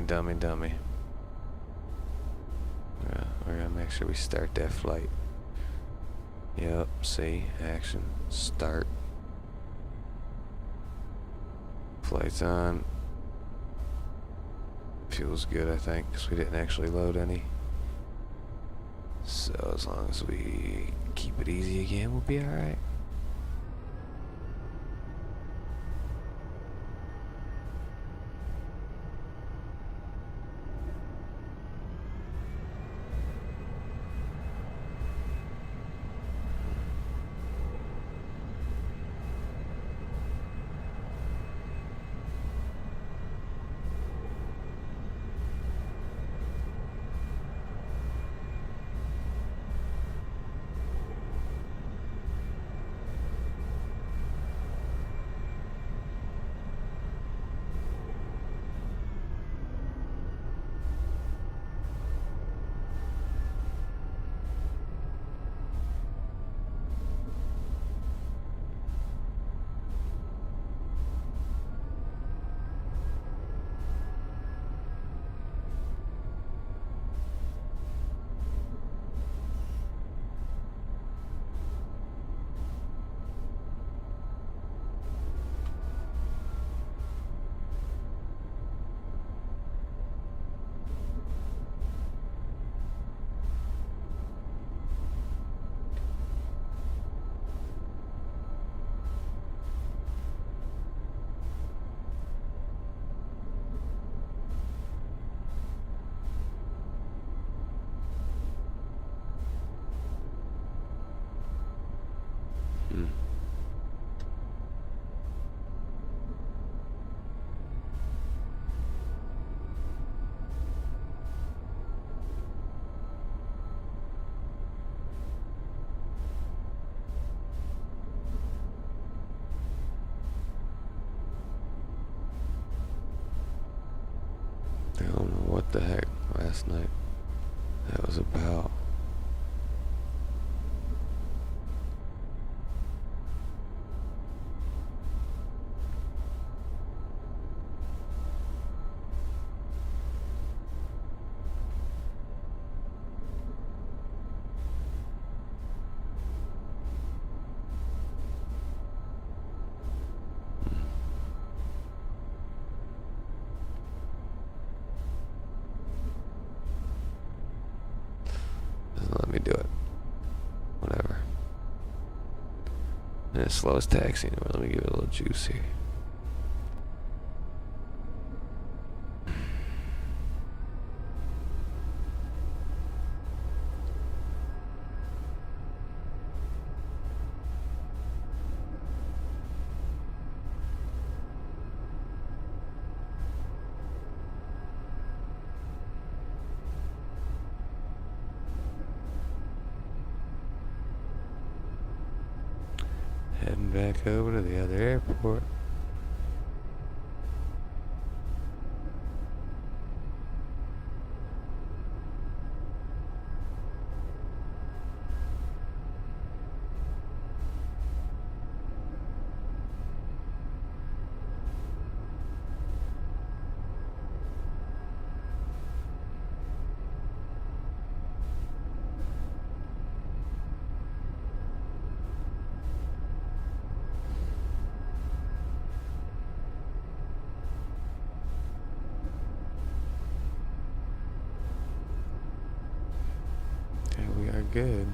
Dummy. We're gonna make sure we start that flight. Yep, see, action, start. Flight's on. Fuel's good, I think, because we didn't actually load any. So as long as we keep it easy again, we'll be alright. I don't know what the heck last night that was about. Let me do it. Whatever. And it's slowest taxi anyway. Let me give it a little juice here. back over to the other airport. Okay, we are good.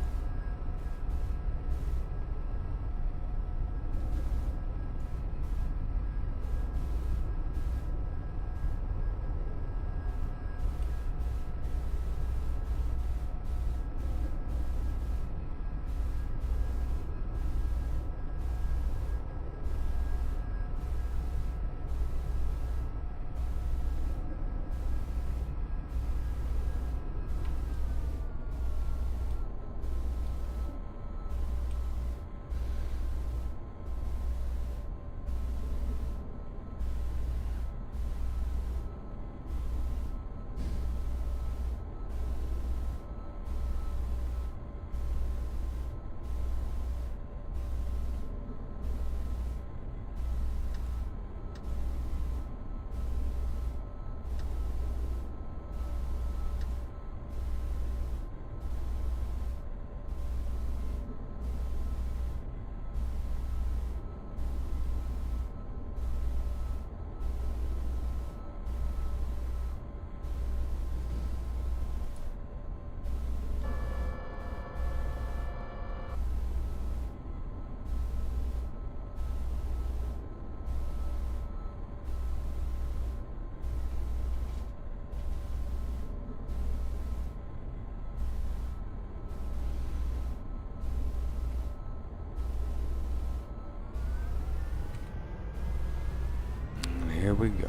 Here we go.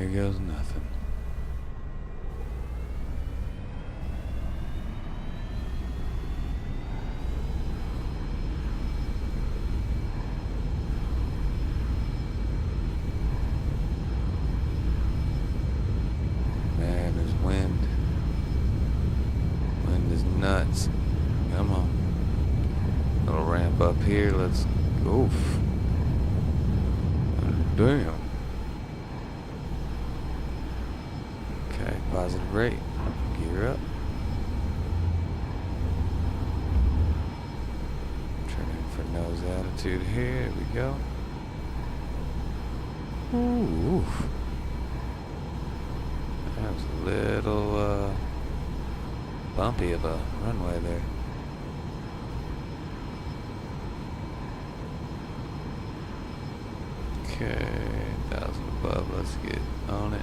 Here goes nothing. Man, there's wind. Wind is nuts. Come on. Little ramp up here. Let's go. Damn. Okay, positive rate. Gear up. Turning for nose attitude here. Here we go. Ooh. That was a little bumpy of a runway there. Okay, 1,000 above. Let's get on it.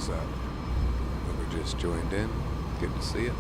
So, whoever just joined in, good to see you.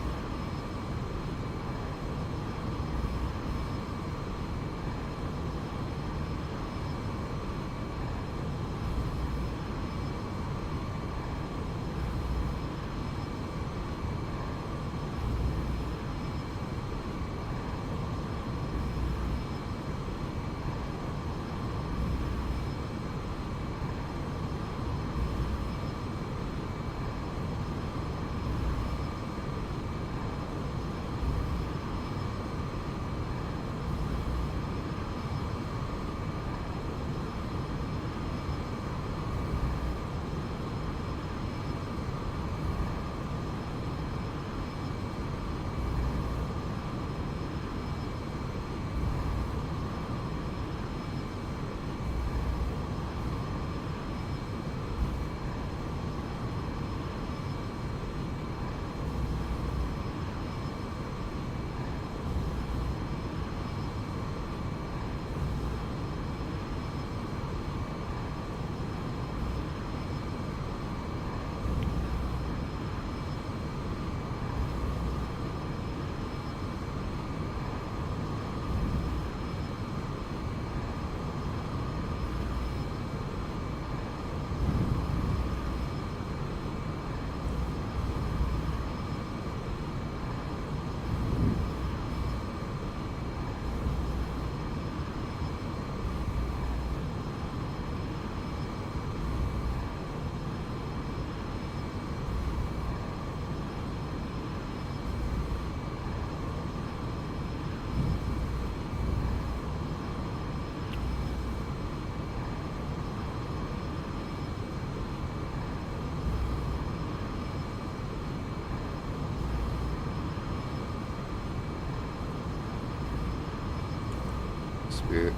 Spirit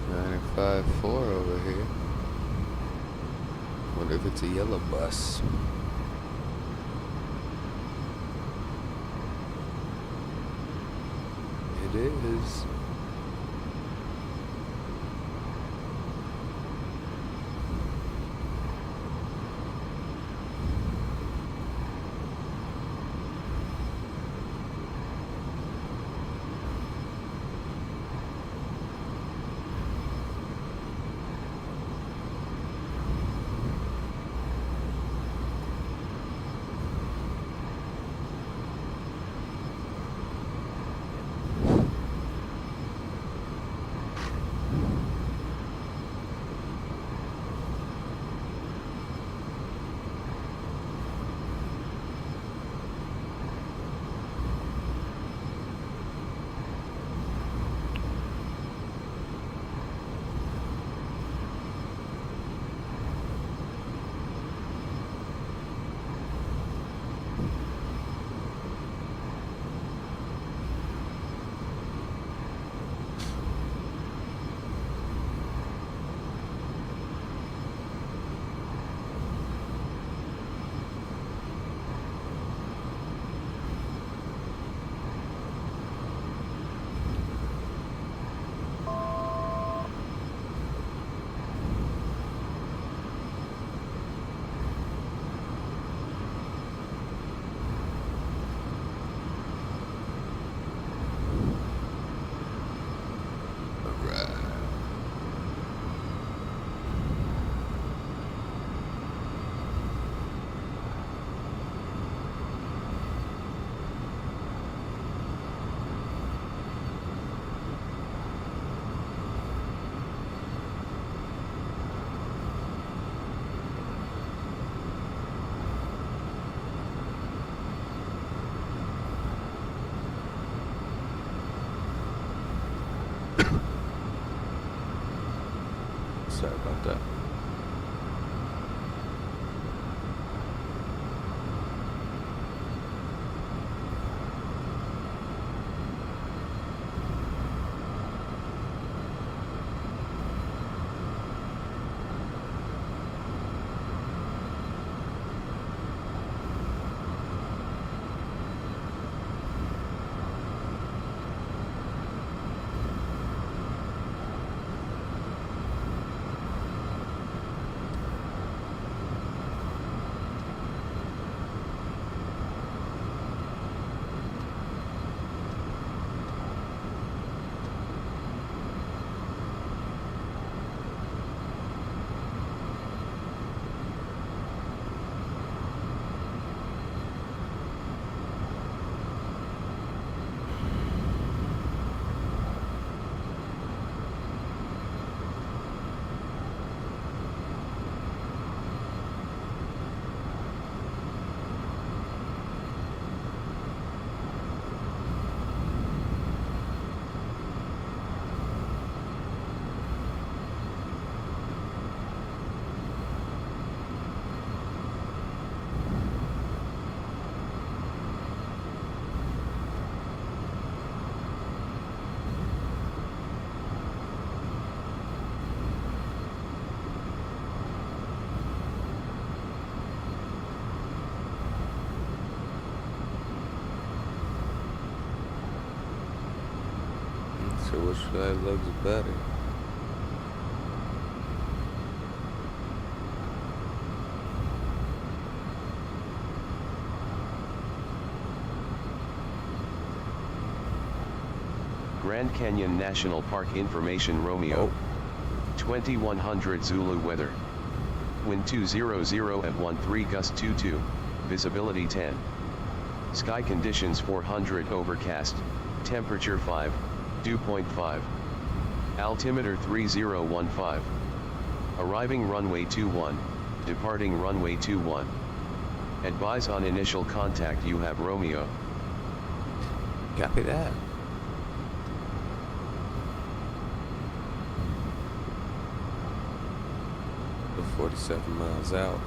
954 over here. Wonder if it's a yellow bus. It is. Sorry about that. which side looks better. Grand Canyon National Park information Romeo. 2100 Zulu weather. Wind 200 at 13 gust 22, visibility 10. Sky conditions 400 overcast, temperature 5, dew point 5. Altimeter 3015. Arriving runway 21, departing runway 21. Advise on initial contact you have Romeo. Copy that. We're 47 miles out.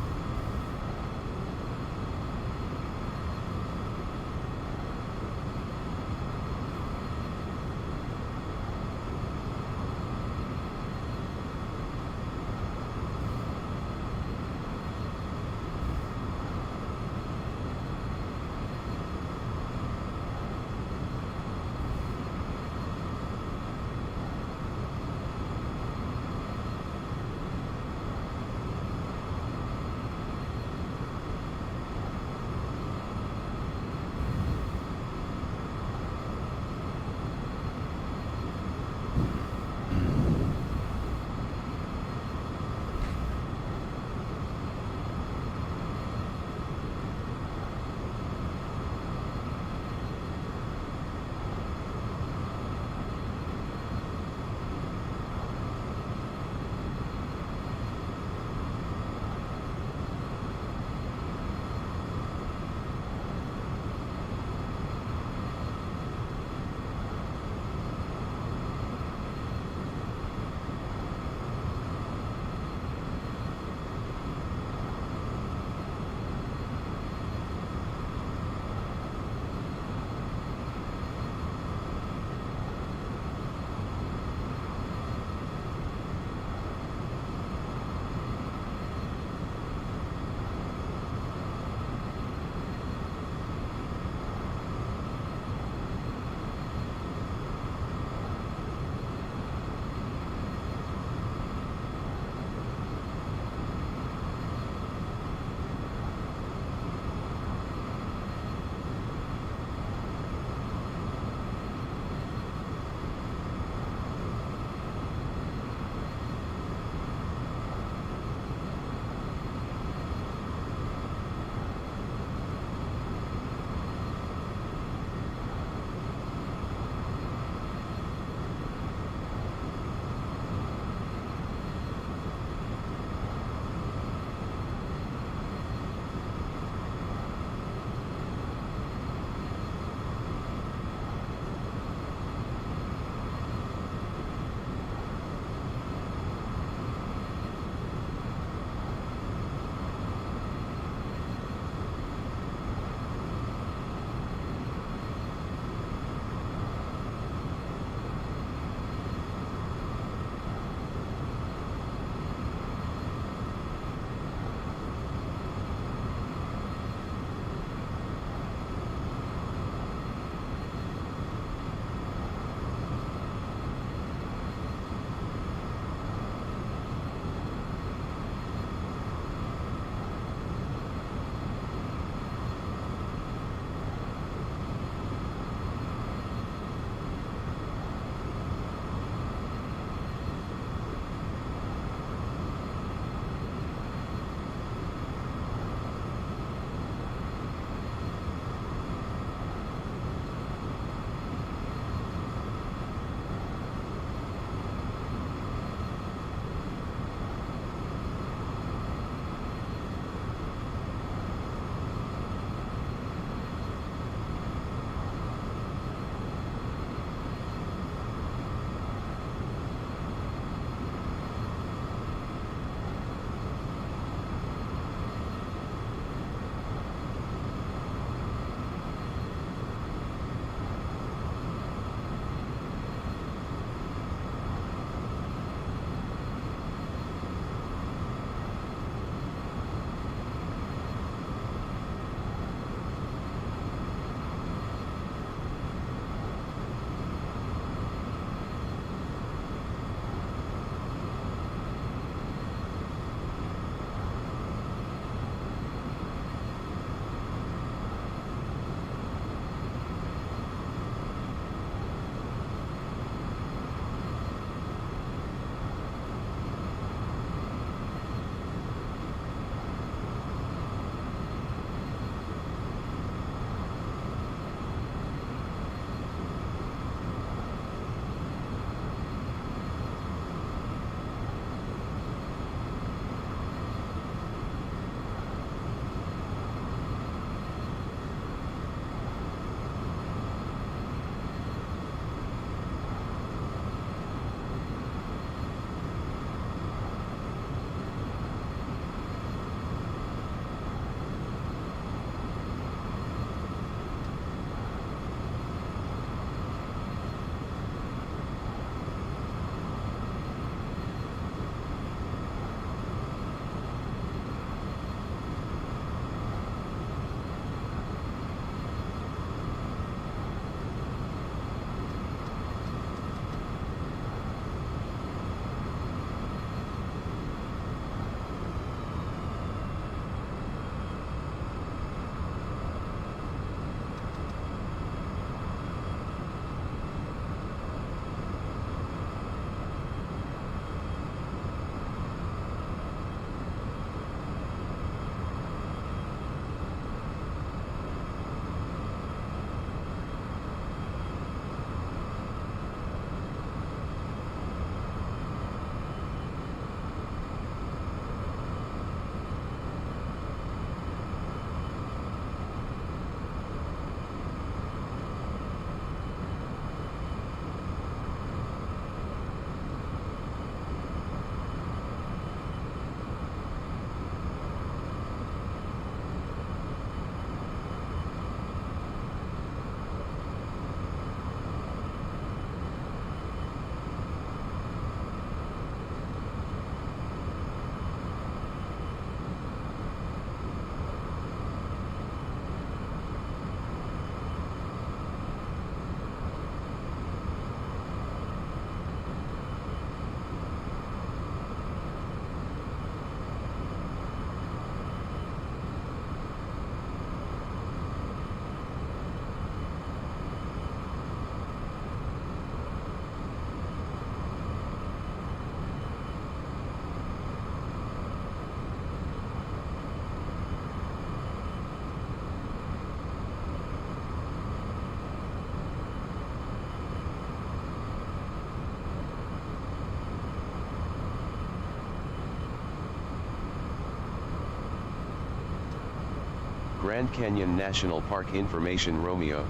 Grand Canyon National Park information Romeo.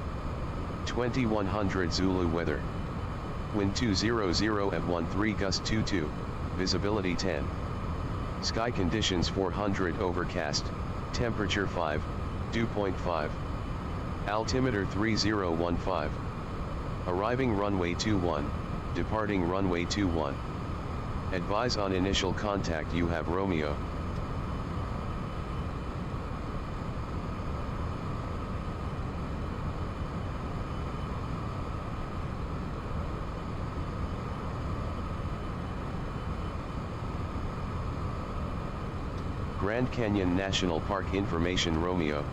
2100 Zulu weather. Wind 200 at 13 gust 22, visibility 10. Sky conditions 400 overcast, temperature 5, dew point 5. Altimeter 3015. Arriving runway 21, departing runway 21. Advise on initial contact you have Romeo. Grand Canyon National Park information Romeo.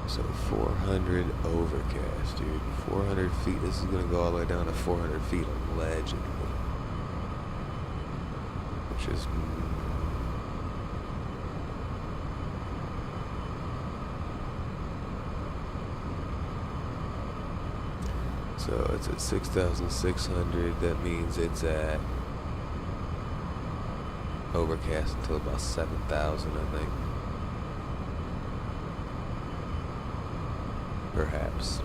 So 400 overcast, dude. 400 feet. This is gonna go all the way down to 400 feet on ledge, which is so it's at 6,600. That means it's at overcast until about 7,000, I think. Perhaps.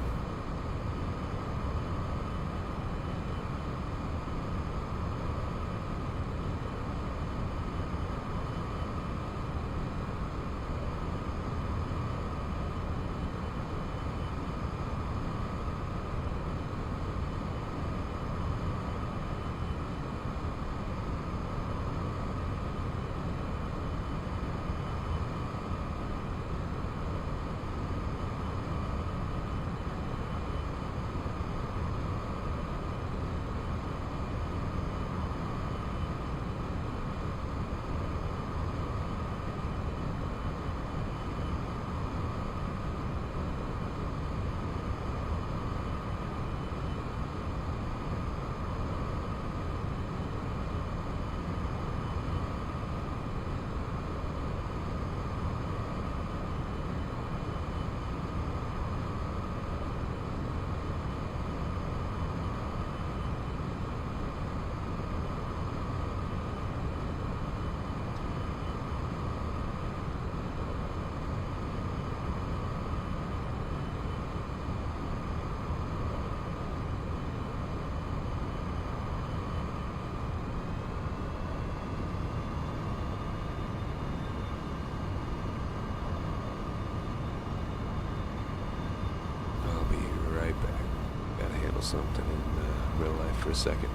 Something in real life for a second.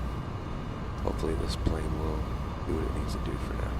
Hopefully this plane will do what it needs to do for now.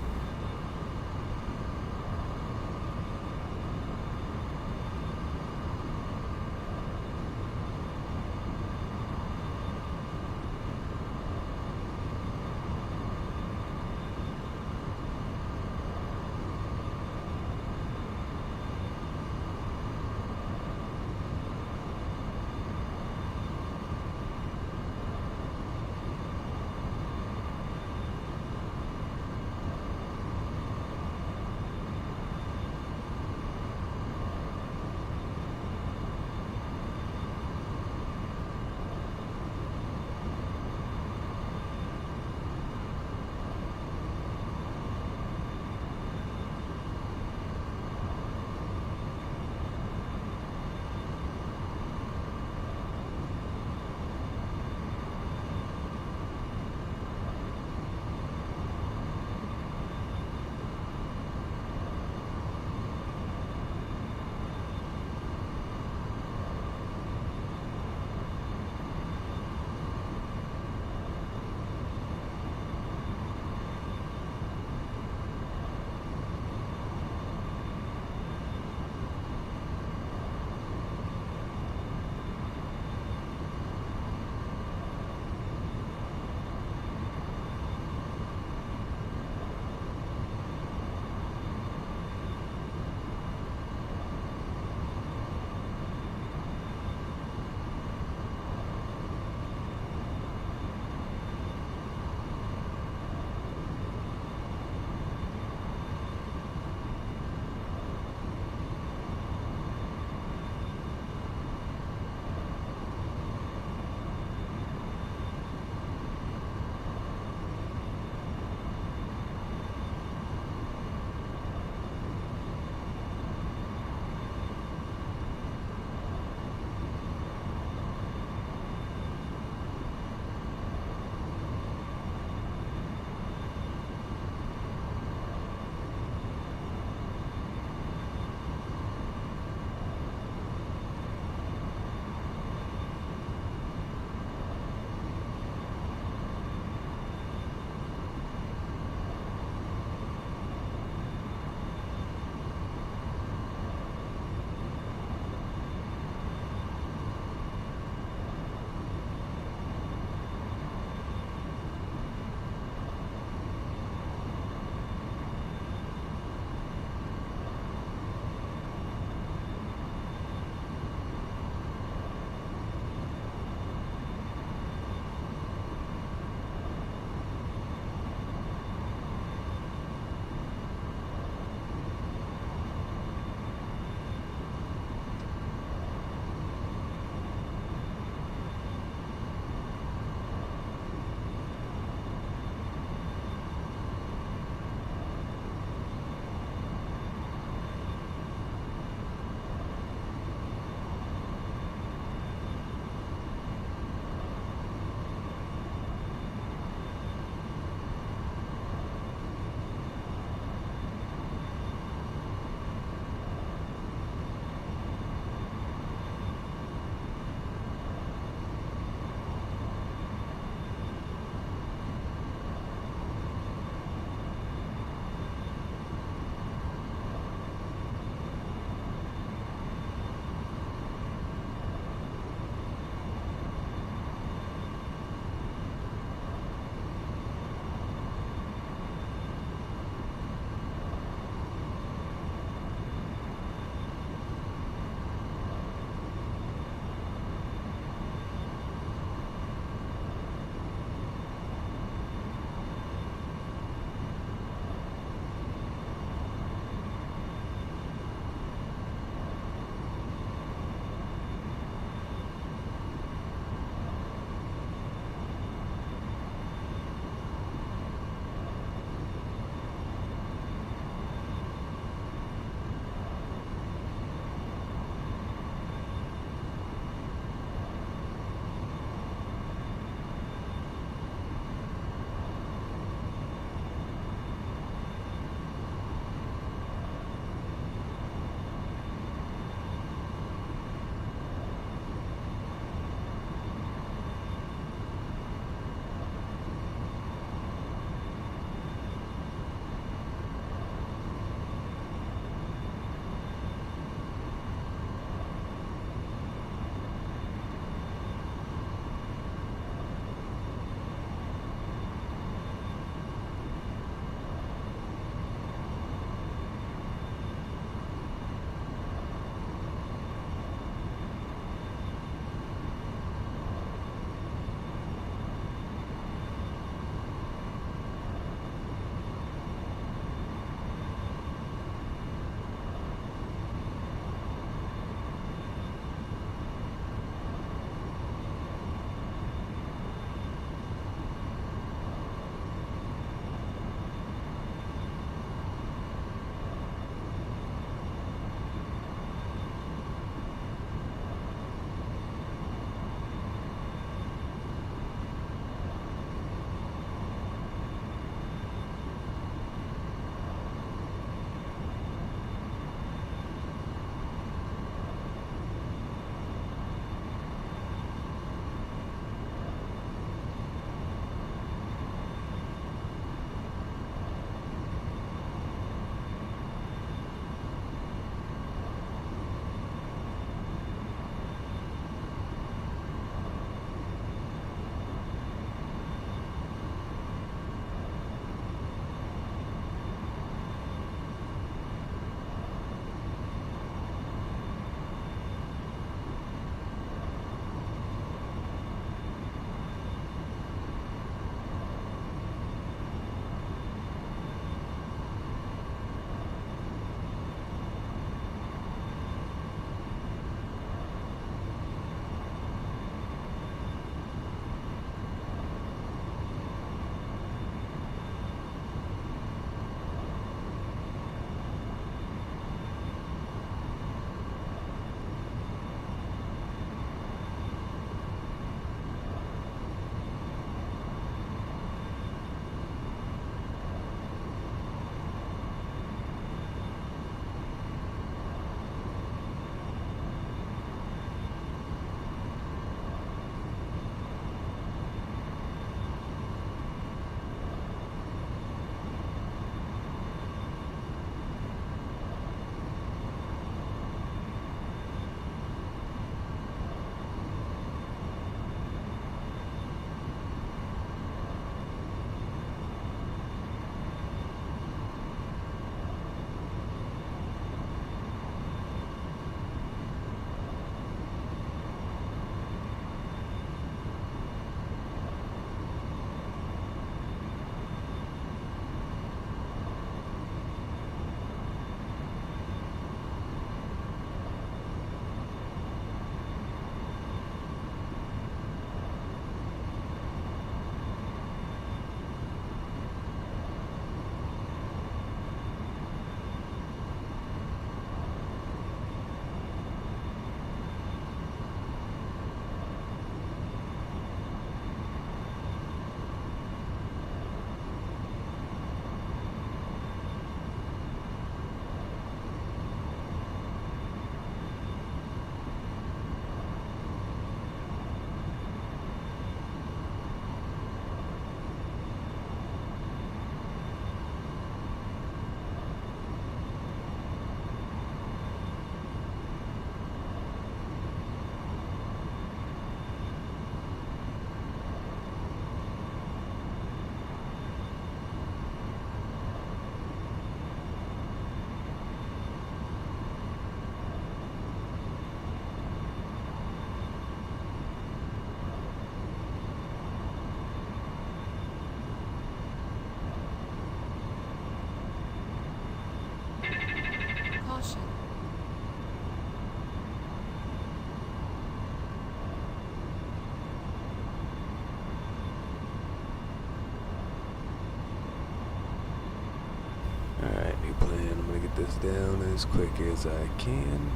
down as quick as I can.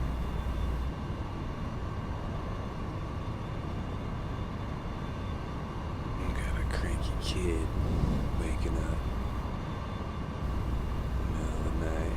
Got a cranky kid waking up in the middle of the night.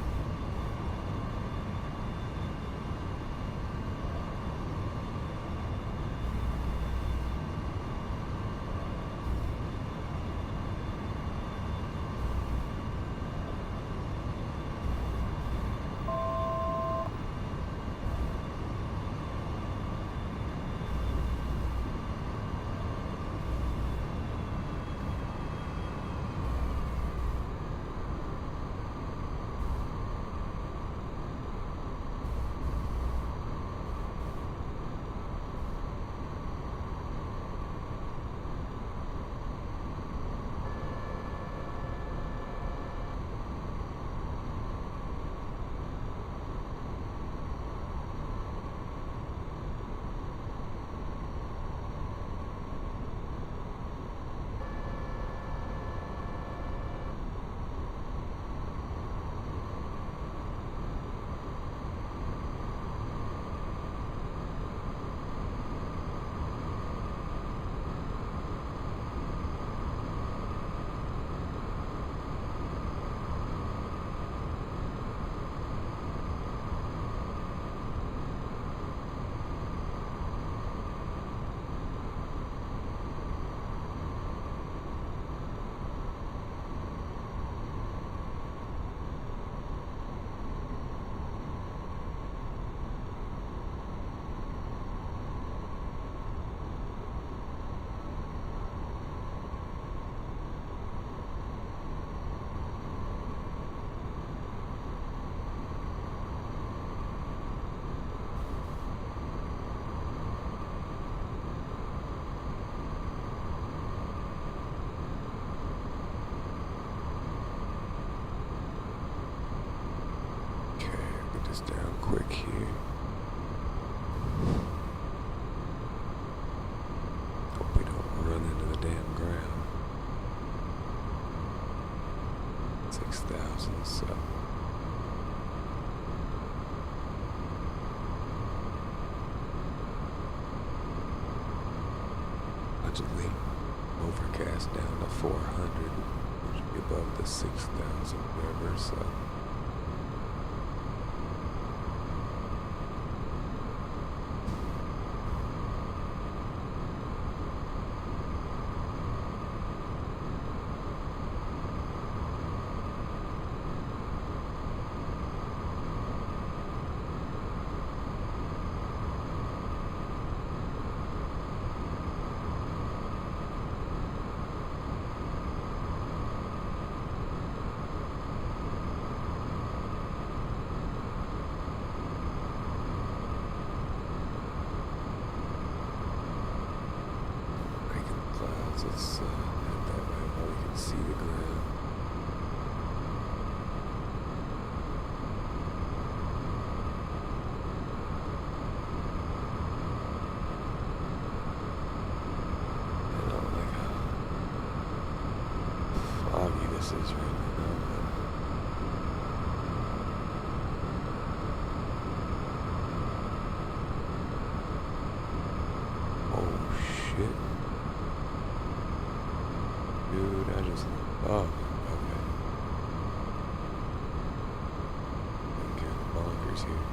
Down quick here. Hope we don't run into the damn ground. 6,000, so. Allegedly overcast down to 400, which should be above the 6,000 whatever, so. It's not that way, but we can see the ground. I don't like how foggy this is right now, but oh shit. Dude, I just... Oh, okay. I'm getting bonkers here.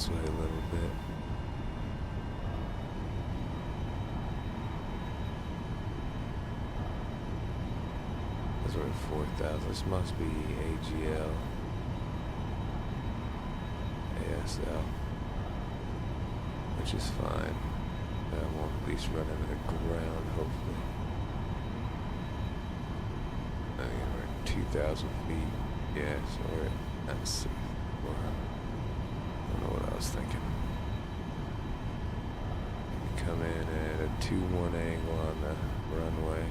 this way a little bit. Those were 4,000. This must be AGL. ASL. Which is fine. That won't at least run into the ground, hopefully. I mean, we're at 2,000 feet. Yeah, so we're at 6. I don't know what I was thinking. We come in at a 2-1 angle on the runway.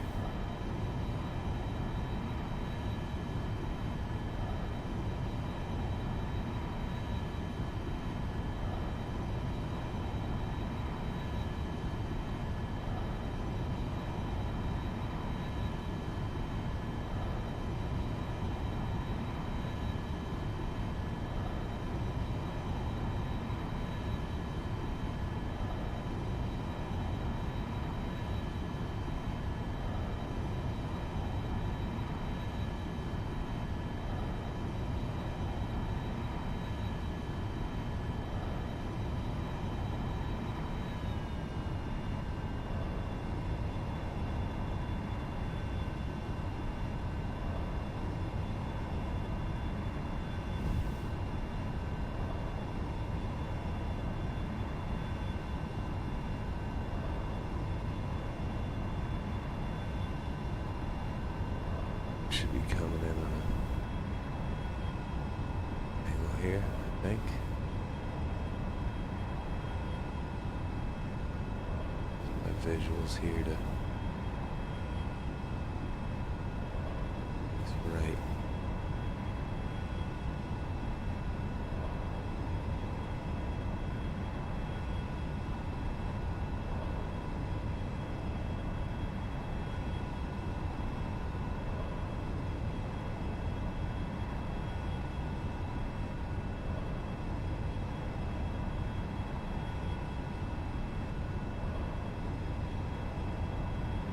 Should be coming in on an angle here, I think. My visuals here to it's right.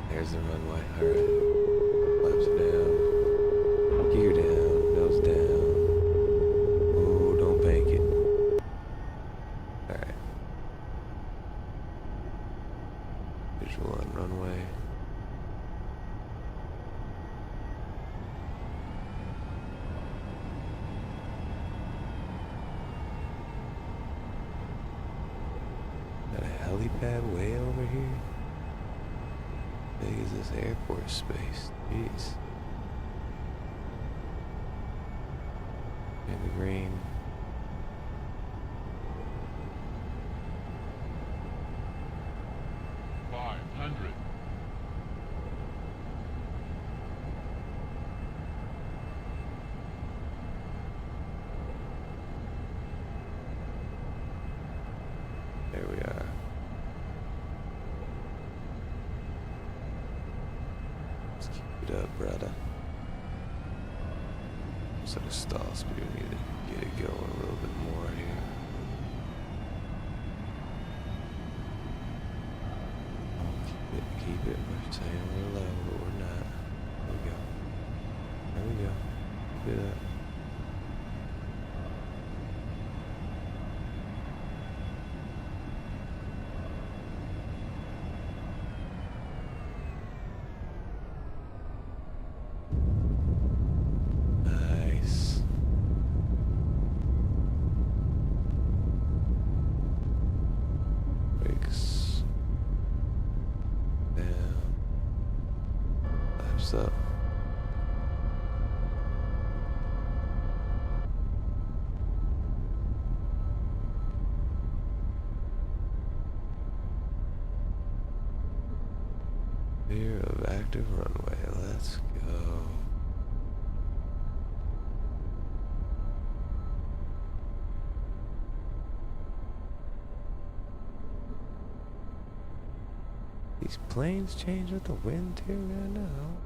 There's the runway. Alright. Flaps down. Gear down. Nose down. Oh, don't bank it. Alright. Visual on runway. Got a helipad way over here. Big is this airport space? Jeez. In the green. There we are. Let's keep it up, brother. Set a stall speed. We need to get it going a little bit more here. Keep it. We're saying we're low, but we're not. There we go. There we go. Keep it up. Up. Clear of active runway. Let's go. These planes change with the wind too right now.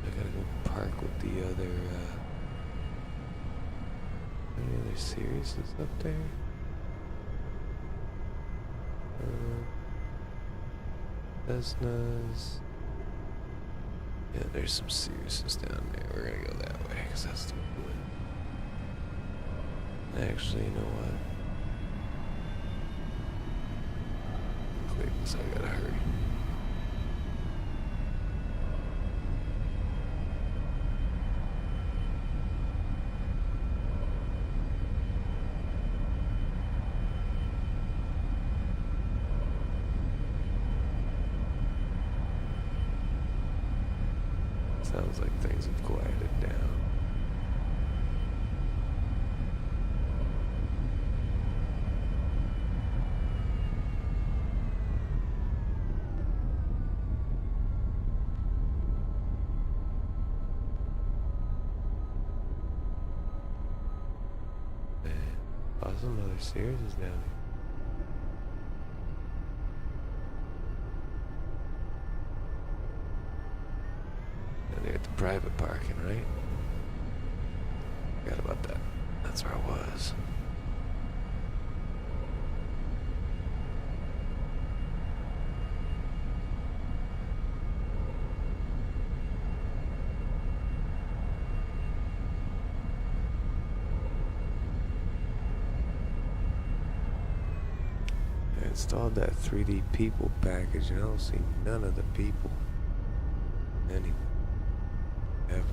I gotta go park with the other, any other Sirius up there? Cessnas. Yeah, There's some seriousness down there. We're gonna go that way, because that's the way. Actually, you know what? Quick, so I gotta hurry. Sounds like things have quieted down. Man, awesome, Mother Sears is down here. They're at the private parking, right? Forgot about that. That's where I was. I installed that 3D people package and I don't see none of the people anywhere. Ever.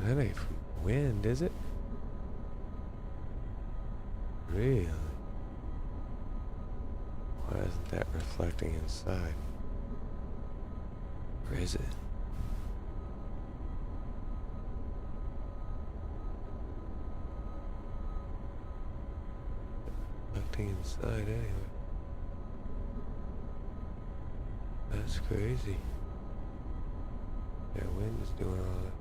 That ain't from wind, is it? Really? Why isn't that reflecting inside? Or is it? Reflecting inside anyway. That's crazy. That wind is doing all that.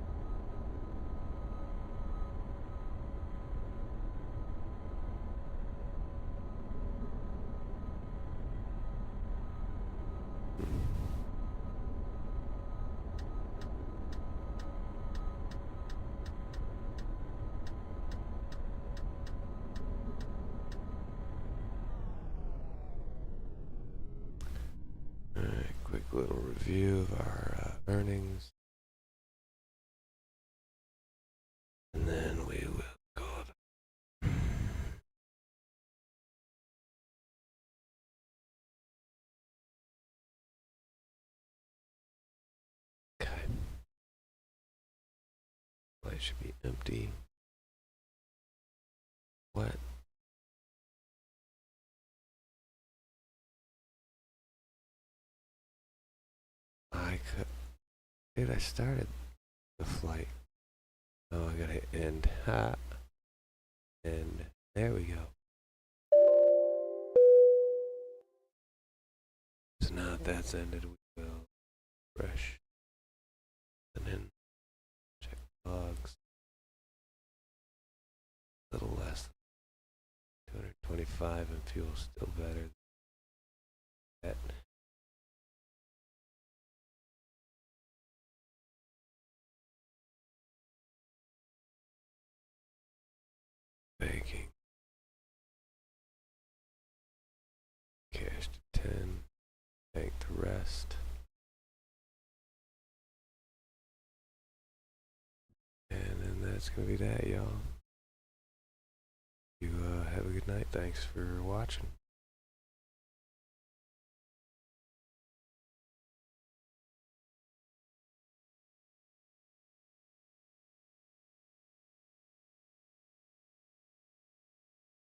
Quick little review of our earnings. And then we will go. Okay. Light should be empty. What? Dude, I started the flight. Oh, I gotta end. Ha. And there we go. So now that that's ended, we will refresh. And then check logs. A little less than 225 and fuel still better than that. Banking. Cash to 10. Bank the rest. that's gonna be that, y'all. You have a good night. Thanks for watching.